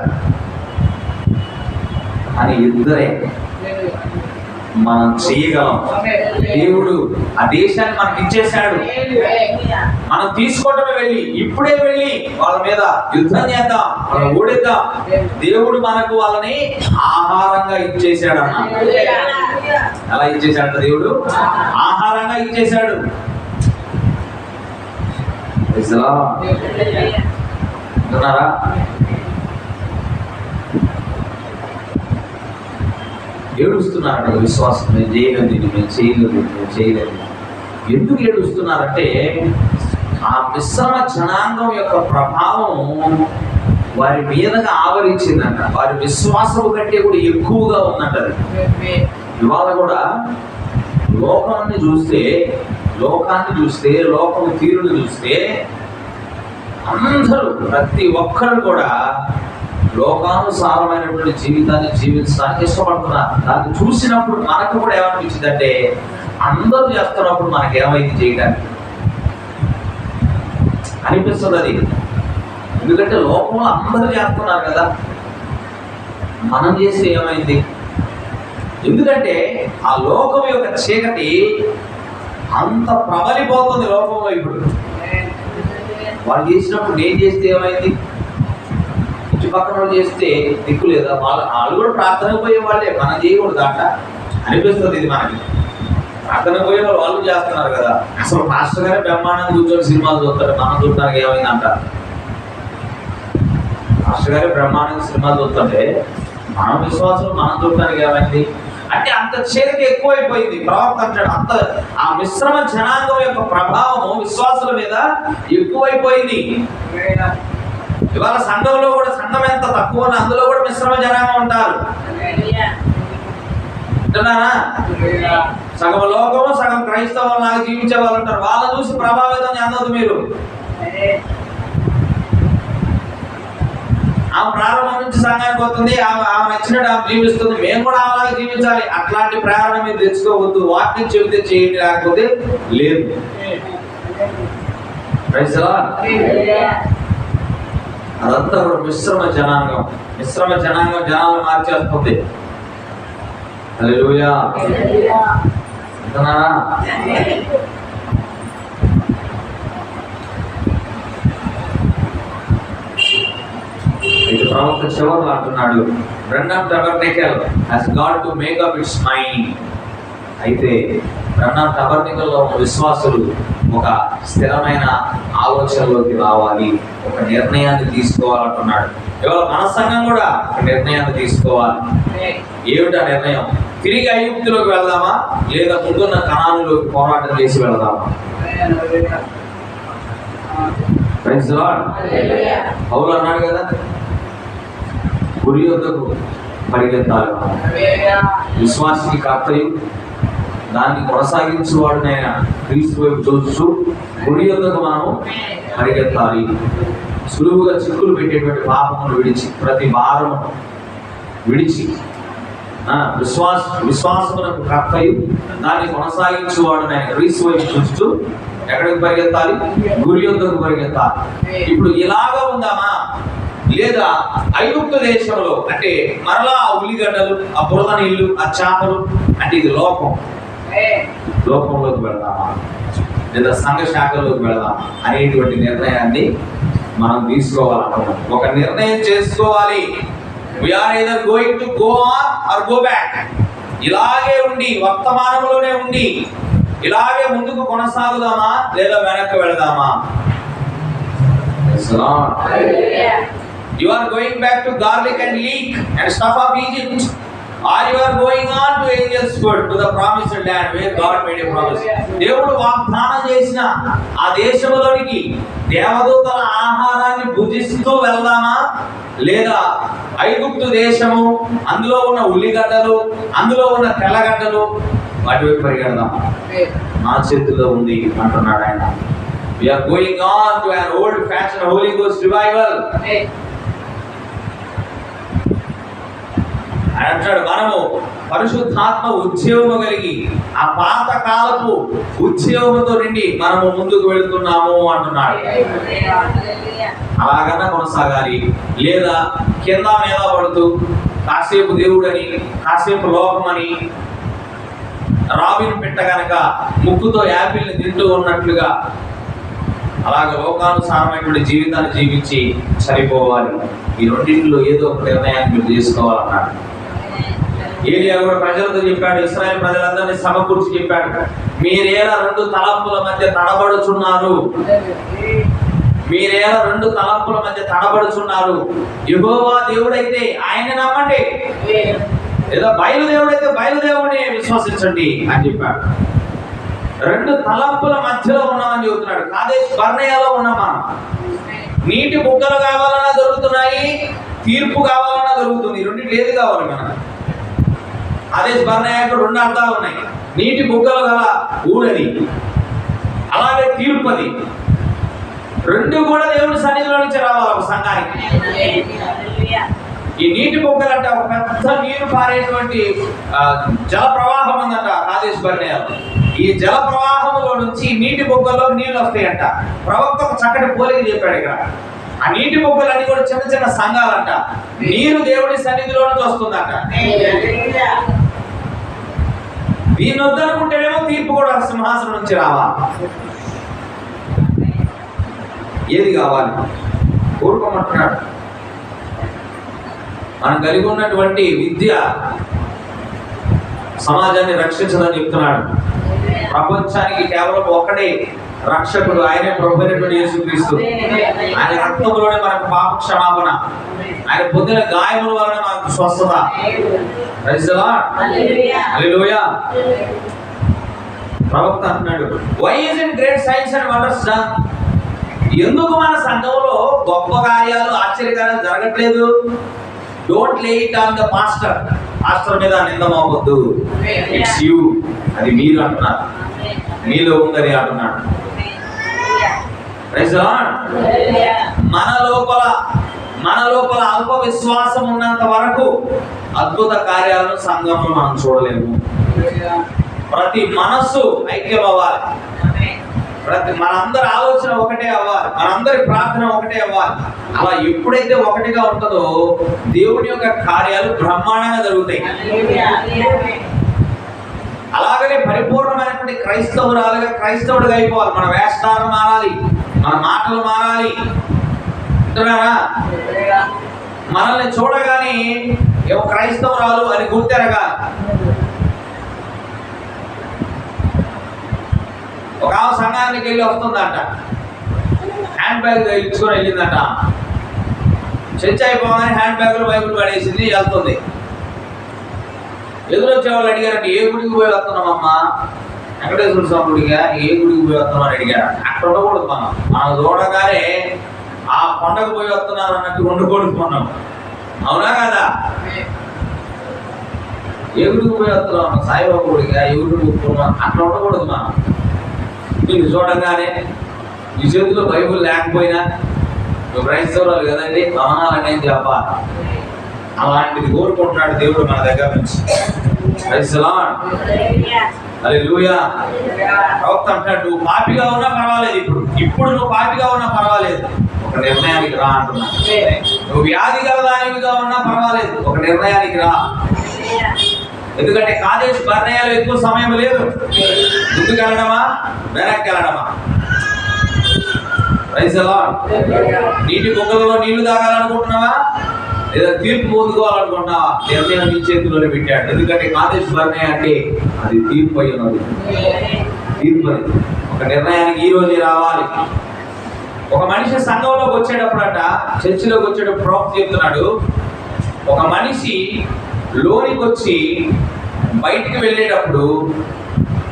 అని ఇద్దరే మనం చేయగలం. దేవుడు ఆ దేశాన్ని మనకి ఇచ్చేశాడు, మనం తీసుకోవటమే, ఇప్పుడే వెళ్ళి వాళ్ళ మీద యుద్ధం చేద్దాం, వాళ్ళని ఓడిద్దాం. దేవుడు మనకు వాళ్ళని ఆహారంగా ఇచ్చేశాడు అన్న. ఎలా ఇచ్చేశాడు దేవుడు? ఆహారంగా ఇచ్చేశాడు. విన్నారా? ఏడుస్తున్నారట విశ్వాసం, మేము చేయలేదు. ఎందుకు ఏడుస్తున్నారంటే ఆ మిశ్రమ జనాంగం యొక్క ప్రభావం వారి మీదగా ఆవరించిందంట. వారి విశ్వాసం కంటే కూడా ఎక్కువగా ఉందంట. ఇవాళ కూడా లోకాన్ని చూస్తే లోకం తీరుని చూస్తే అందరూ, ప్రతి ఒక్కరు కూడా లోకానుసారమైనటువంటి జీవితాన్ని జీవించడానికి ఇష్టపడుతున్నారు. దాన్ని చూసినప్పుడు మనకు కూడా ఏమనిపించింది అంటే, అందరూ చేస్తున్నప్పుడు మనకి ఏమైంది చేయడానికి అనిపిస్తుంది అది. ఎందుకంటే లోకంలో అందరూ చేస్తున్నారు కదా, మనం చేసి ఏమైంది? ఎందుకంటే ఆ లోకం యొక్క చీకటి అంత ప్రబలిపోతుంది లోకంలో. ఇప్పుడు వాళ్ళు చేసినప్పుడు నేను చేస్తే ఏమైంది? చుట్టుపక్కల వాళ్ళు చేస్తే దిక్కు లేదా? వాళ్ళు కూడా ప్రార్థనకు పోయే వాళ్ళే, మనం చేయకూడదు అట్లా అనిపిస్తుంది. ఇది మనకి ప్రార్థనకు పోయే వాళ్ళు చేస్తున్నారు కదా. అసలు మాస్టర్ గారే బ్రహ్మాండంగా కూర్చొని సినిమాలు చూస్తారు, మనం చూడటానికి ఏమైంది అంటారు. మాస్టర్ గారే బ్రహ్మాండంగా సినిమాలు చూస్తుంటే మన విశ్వాసం మనం చూడటానికి ఏమైంది అంటే అంత చీకటి ఎక్కువైపోయింది. ప్రవక్త అంటాడు, అంత ఆ మిశ్రమ జనాంగం యొక్క ప్రభావము విశ్వాసుల మీద ఎక్కువైపోయింది. ఇవాళ సంఘంలో కూడా, సంఘం ఎంత తక్కువ, అందులో కూడా మిశ్రమ జనాంగం ఉంటారు. అంటున్నారా? సగం లోకము సగం క్రైస్తవం లాగా జీవించే వాళ్ళు ఉంటారు. వాళ్ళని చూసి ప్రభావితం చెందదు మీరు. ఆమె ప్రారంభం నుంచి సంఘానికి పోతుంది, ఆమె నచ్చినట్టు ఆమె జీవిస్తుంది, మేము కూడా అలాగే జీవించాలి. అట్లాంటి ప్రేరణ మీరు తెచ్చుకోవద్దు. వాక్యం చెబితే చేయండి, లేకపోతే లేదు. అదంతా కూడా మిశ్రమ జనాంగం జనాలు మార్చేస్తుంది. హల్లెలూయా. అంటున్నారా? ఇది ప్రవక్త చివరిలో అంటున్నాడు, బ్రన్హామ్ టబర్నికల్ has got to make up its mind. అయితే బ్రన్హామ్ టబర్నికల్లో విశ్వాసులు ఒక స్థిరమైన ఆలోచనలోకి రావాలి, ఒక నిర్ణయాన్ని తీసుకోవాలంటున్నాడు. ఇవాళ మన సంఘం కూడా ఒక నిర్ణయాన్ని తీసుకోవాలి. ఏమిటా నిర్ణయం? తిరిగి ఐగుప్తులోకి వెళ్దామా, లేదా ముందున్న కనానులోకి పోరాటం చేసి వెళ్దామా? పౌలు అన్నాడు కదా, గురి యొద్దకు పరిగెత్తాలి. విశ్వాసికి కర్తయు దాన్ని కొనసాగించేవాడు నేను క్రీస్తు వైపు చూస్తూ గురి యొద్దకు మనము పరిగెత్తాలి. సులువుగా చిక్కులు పెట్టేటువంటి పాపమును విడిచి, ప్రతి భారము విడిచి, విశ్వాసమునకు కర్తయు దాన్ని కొనసాగించేవాడు నేను క్రీస్తు వైపు చూస్తూ ఎక్కడికి పరిగెత్తాలి? గురి యొద్దకు పరిగెత్తాలి. ఇప్పుడు ఇలాగా ఉందామా, లేదా ఐగుప్తు దేశంలో అంటే మరలా ఆ ఉల్లిగడ్డలు, ఆ బురద నీళ్లు, ఆ చేపలు అంటే ఇది లోకంలోకి వెళ్దామా, లేదా సంఘ శాఖలోకి వెళ్దామా అనేటువంటి నిర్ణయాన్ని మనం తీసుకోవాలనుకున్నాం. ఒక నిర్ణయం చేసుకోవాలి. We are either going to go on or go back. ఇలాగే ఉండి వర్తమానంలోనే ఉండి ఇలాగే ముందుకు కొనసాగుదామా, లేదా వెనక్కి వెళదామా? You are going back to garlic and leek and stuff of Egypt, or you are going on to Angel's Foot, to the promised land where God made a promise. దేవుడు వాగ్దానం చేసిన ఆ దేశంలోనికి దేవదూతల ఆహారాన్ని భుజిస్తూ వెళ్దామా, లేదా ఐగుప్తు దేశము, అందులో ఉన్న ఉల్లిగడ్డలు, అందులో ఉన్న తెల్లగడ్డలు, వాటి వైపు పరిగెడదామా? నా చేతిలో ఉంది అంటున్నాడు ఆయన. We are going on to an old fashioned Holy Ghost revival. అంటాడు, మనము పరిశుద్ధాత్మ ఉద్యోగము కలిగి ఆ పాత కాలపు ఉద్యోగంతో నిండి మనము ముందుకు వెళుతున్నాము అంటున్నాడు. అలాగన్నా కొనసాగాలి, లేదా కింద మీద పడుతూ కాసేపు దేవుడని కాసేపు లోకమని రాబిన్ పెట్ట కనుక ముక్కుతో యాపిల్ని తింటూ ఉన్నట్లుగా అలాగే లోకానుసారమైనటువంటి జీవితాన్ని జీవించి సరిపోవాలి. ఈ రెండింటిలో ఏదో ఒక నిర్ణయాన్ని మీరు తీసుకోవాలన్నాడు. ఏలియా కూడా ప్రజలతో చెప్పాడు, ఇశ్రాయేలు ప్రజలందరినీ సమకూర్చి చెప్పాడు, మీరేలా రెండు తలంపుల మధ్య తడబడుచున్నారు, యెహోవా దేవుడైతే ఆయన నమ్మండి, లేదా బయలుదేవుడైతే బయలుదేవుడిని విశ్వసించండి అని చెప్పాడు. రెండు తలంపుల మధ్యలో ఉన్నామని చెబుతున్నాడు. కాదేశ్ బర్నేయాలో ఉన్నాం మనం. నీటి బుగ్గలు కావాలన్నా దొరుకుతున్నాయి, తీర్పు కావాలన్నా దొరుకుతుంది. రెండింటి ఏది కావాలి మనకు? ఆదేశ్ బర్నేయాకు రెండు అర్థాలు ఉన్నాయి. నీటి బుగ్గలు గల ఊరది, అలాగే తీర్పది. రెండు కూడా దేవుడి సన్నిధిలో నుంచి రావాలి ఒక సంఘానికి. ఈ నీటి బుగ్గలు అంటే ఒక పెద్ద నీరు పారేటువంటి జల ప్రవాహం ఉందంట ఆదేశ్ బర్నేయాలో. ఈ జల ప్రవాహంలో నుంచి నీటి బొగ్గల్లో నీళ్ళు వస్తాయంట. ప్రవక్త ఒక చక్కటి పోలిక చెప్పాడు ఇక్కడ. ఆ నీటి బొగ్గలన్నీ కూడా చిన్న చిన్న సంఘాలంట. నీరు దేవుడి సన్నిధిలో నుంచి వస్తుందంట. దీన్ని వద్దనుకుంటేనేమో తీర్పు కూడా సింహాసనం నుంచి రావాలి. ఏది కావాలి కోరుకోమంటున్నాడు. మనం కలిగి ఉన్నటువంటి విద్య సమాజాన్ని రక్షించదని చెప్తున్నాడు. ప్రపంచానికి కేవలం ఒక్కడే రక్షకుడు, ఆయనే ప్రభువైనటువంటి యేసుక్రీస్తు. ఆయన రక్తంలోనే మనకు పాప క్షమాపణ, ఆయన పొందిన గాయముల వలన మనకు స్వస్థత. Praise the Lord, hallelujah. ప్రవక్త అంటున్నాడు, why isn't great signs and wonders done? ఎందుకు మన సంఘంలో గొప్ప కార్యాలు ఆశ్చర్యకార్యాలు జరగట్లేదు? Don't lay it on the pastor. Pastor మీద నింద మోపొద్దు. ఇట్స్ యూ, అది మీరు అంటున్నారు, మీలో ఉందని అంటున్నాడు. Praise the Lord. మన లోపల అల్ప విశ్వాసం ఉన్నంత వరకు అద్భుత కార్యాలను సంఘంలో మనం చూడలేము. ప్రతి మనస్సు ఐక్యం అవ్వాలి, మనందరి ఆలోచన ఒకటే అవ్వాలి, మనందరి ప్రార్థన ఒకటే అవ్వాలి. అలా ఎప్పుడైతే ఒకటిగా ఉంటుందో దేవుని యొక్క కార్యాలు బ్రహ్మాండంగా జరుగుతాయి. అలాగనే పరిపూర్ణమైనటువంటి క్రైస్తవుడిగా అయిపోవాలి. మన వేషధారణ మారాలి, మన మాటలు మారాలి. అంటున్నారా? మనల్ని చూడగానే ఏమో క్రైస్తవురాలు అని గుర్తెరగా. ఒక సంఘానికి వెళ్ళి వస్తుందంట, హ్యాండ్ బ్యాగ్ ఇచ్చుకొని వెళ్ళిందంట. చర్చ అయిపోగానే హ్యాండ్ బ్యాగ్లో బైబిల్ పడేసింది, వెళ్తుంది. ఎదురొచ్చే వాళ్ళు అడిగారంటే, ఏ గుడికి పోయి వస్తున్నామమ్మా? వెంకటేశ్వర స్వామి గుడిగా? ఏ గుడికి పోయి వస్తున్నాం అని అడిగారు. అక్కడ ఉండకూడదు. మనం చూడగానే ఆ కొండకు పోయి వస్తున్నారు అన్నట్టు ఉండకూడదు మనం. అవునా కదా? ఏ గుడికి పోయి వస్తున్నాం? సాయిబాబా గుడిగా? ఏ గుడికి పోతున్నాం? అట్లా ఉండకూడదు మనం. మీరు చూడగానే ఈ చేతిలో బైబుల్ లేకపోయినా నువ్వు క్రైస్తవురాలు కదండి, భవనాలని చెప్పాలి. అలాంటిది కోరుకుంటున్నాడు దేవుడు మన దగ్గర నుంచి. Praise the Lord. హల్లెలూయా. ప్రవక్త అంటాడు, నువ్వు పాపిగా ఉన్నా పర్వాలేదు, ఇప్పుడు నువ్వు పాపిగా ఉన్నా పర్వాలేదు, ఒక నిర్ణయానికి రా అంటున్నాడు. నువ్వు వ్యాధి గలదానివిగా ఉన్నా పర్వాలేదు, ఒక నిర్ణయానికి రా. ఎందుకంటే కాదేశ్ బర్నయాలు ఎక్కువ సమయం లేదు. ముందుకు వెళ్ళడమా, వెనక్కి వెళ్ళడమా? Praise the lord. నీటి బొగ్గలలో నీళ్లు తాగాలనుకుంటున్నావా, లేదా తీర్పు పొందుకోవాలనుకుంటున్నావా? నిర్ణయం నీ చేతిలోనే పెట్టాడు. ఎందుకంటే కాదేశ్ బర్నయ అంటే అది తీర్పు అయి ఉన్నది. తీర్పు అది. ఒక నిర్ణయానికి ఈ రోజే రావాలి. ఒక మనిషి సంఘంలోకి వచ్చేటప్పుడట, చర్చిలోకి వచ్చేటప్పుడు ప్రవక్త చెప్తున్నాడు, ఒక మనిషి లోనికి వచ్చి బయటికి వెళ్ళేటప్పుడు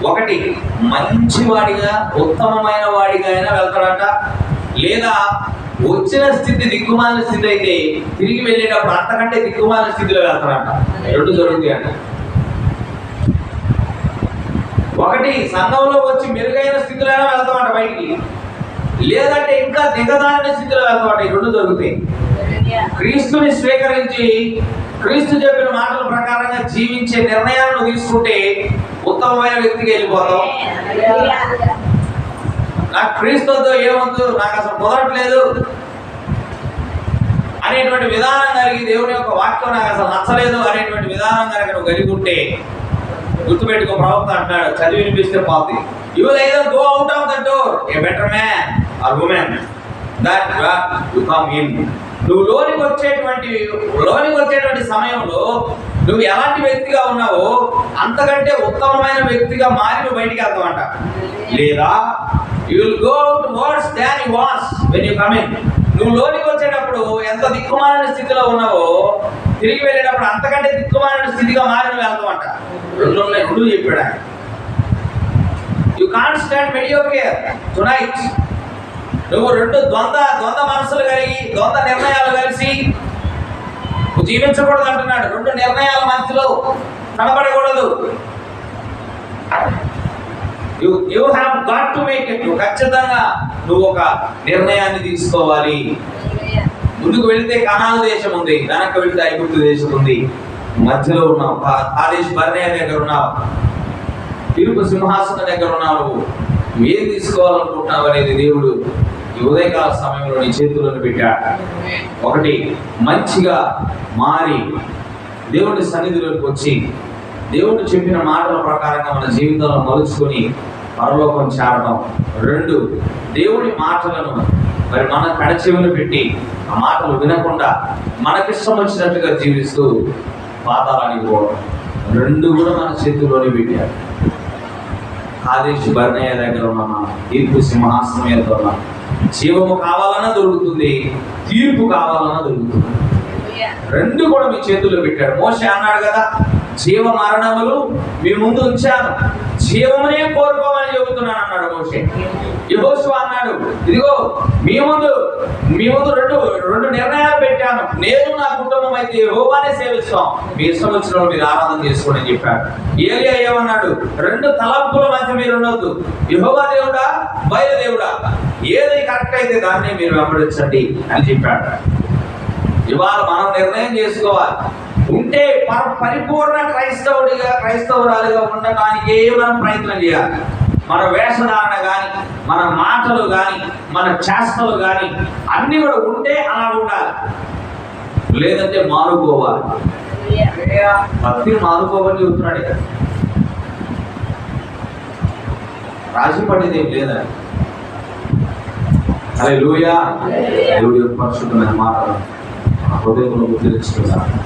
ఒకటి మంచివాడిగా, ఉత్తమమైన వాడిగా అయినా వెళ్తాడట, లేదా వచ్చిన స్థితి దిక్కుమాలిన స్థితి అయితే తిరిగి వెళ్ళేటప్పుడు అంతకంటే దిక్కుమాలిన స్థితిలో వెళ్తాడట. రెండు జరుగుతాయి అంట. ఒకటి సంఘంలో వచ్చి మెరుగైన స్థితిలో అయినా వెళ్తామంట బయటికి, లేదంటే ఇంకా దిగదారిన స్థితిలో వెళ్తామంట. ఈ రెండు జరుగుతాయి. క్రీస్తుని స్వీకరించి క్రీస్తు చెప్పిన మాటల ప్రకారంగా జీవించే నిర్ణయాలను తీసుకుంటే ఉత్తమమైన వ్యక్తికి వెళ్ళిపోతాం. నాకు క్రీస్తుతో ఏమొద్దు, నాకు అసలు కుదరట్లేదు అనేటువంటి విధానం కలిగి, దేవుని యొక్క వాక్యం నాకు అసలు నచ్చలేదు అనేటువంటి విధానం కనుక నువ్వు కలిగి ఉంటే, గుర్తుపెట్టుకో, ప్రవక్త అంటాడు, చదివి వినిపిస్తే పోతుంది. You will either go out of the door a better man or women that you come in. నువ్వు లోనికి వచ్చేటువంటి సమయంలో నువ్వు ఎలాంటి వ్యక్తిగా ఉన్నావో అంతకంటే ఉత్తమమైన వ్యక్తిగా మారి నువ్వు బయటికి వెళ్తావంట. లేదా you will go out verse than you was when you come in. నువ్వు లోనికి వచ్చేటప్పుడు ఎంత దిక్కుమాలిన స్థితిలో ఉన్నావో తిరిగి వెళ్ళేటప్పుడు అంతకంటే దిక్కుమాలిన స్థితిగా మారి నువ్వు వెళ్తావంట. రెండు చెప్పాడు ఆయన. You can't stand mediocrity tonight. నువ్వు రెండు ద్వంద్వ మనసులు కలిగి, ద్వంద్వ నిర్ణయాలు కలిసి నువ్వు జీవించకూడదు అంటున్నాడు. రెండు నిర్ణయాల మధ్యలో కనబడకూడదు. You have got to make it. ఖచ్చితంగా నువ్వు ఒక నిర్ణయాన్ని తీసుకోవాలి. ముందుకు వెళితే కనాను దేశం ఉంది, వెనక్కి వెళితే ఐగుప్తు దేశం ఉంది. మధ్యలో ఉన్నావు, కాదేశ్ బర్నయ దగ్గర ఉన్నావు, తీర్పు సింహాసనం దగ్గర ఉన్నావు. నువ్వు ఏం తీసుకోవాలనుకుంటున్నావు అనేది దేవుడు ఈ ఉదయకాల సమయంలో నీ చేతులను పెట్టాడు. ఒకటి, మంచిగా మారి దేవుడి సన్నిధిలోకి వచ్చి దేవుడు చెప్పిన మాటల ప్రకారంగా మన జీవితంలో మలుచుకొని పరలోకం చేరడం. రెండు, దేవుడి మాటలను మరి మన కడచెవిని పెట్టి ఆ మాటలు వినకుండా మనకిష్టం వచ్చినట్టుగా జీవిస్తూ పాతాళానికి పోవడం. రెండు కూడా మన చేతుల్లోనే పెట్టాడు. కాదేశ్ బర్నయ దగ్గర ఉన్నాం, తీర్పు సింహాసనం మీద ఉన్నాం. జీవము కావాలన్నా దొరుకుతుంది, తీర్పు కావాలన్నా దొరుకుతుంది. రెండు కూడా మీ చేతుల్లో పెట్టాడు. మోషే అన్నాడు కదా, జీవ మరణములు మీ ముందు ఉంచాను, జీవమునే కోరుకోమని చెబుతున్నాను అన్నాడు మోషే. యెహోషువ అన్నాడు, ఇదిగో మీ ముందు రెండు నిర్ణయాలు పెట్టాను. నేను నా కుటుంబం అయితే యెహోవానే సేవిస్తాం, మీ ఇష్టం వచ్చిన మీరు ఆరాధన చేసుకోండి అని చెప్పాడు. ఏలియా ఏమన్నాడు, 2 తలంపుల మధ్య మీరు ఉండొద్దు, యెహోవా దేవుడా బయలు దేవుడా, ఏది కరెక్ట్ అయితే దాన్ని మీరు వెంబడించండి అని చెప్పాడు. ఇవాళ మనం నిర్ణయం చేసుకోవాలి. ఉంటే పరిపూర్ణ క్రైస్తవురాలుగా ఉండటానికే మనం ప్రయత్నం చేయాలి. మన వేషధారణ కానీ, మన మాటలు కానీ, మన చేష్టలు కానీ అన్నీ కూడా ఉంటే అలా ఉండాలి. లేదంటే మారుకోవాలి. భక్తిని మారుకోవాలని చెబుతున్నాడు ఇక్కడ. రాజీ పడేది ఏం లేదని. హల్లెలూయా. దేవుడి యొక్క పరిశుద్ధమైన మాటలు హృదయంలో ముద్రించుకున్నాను.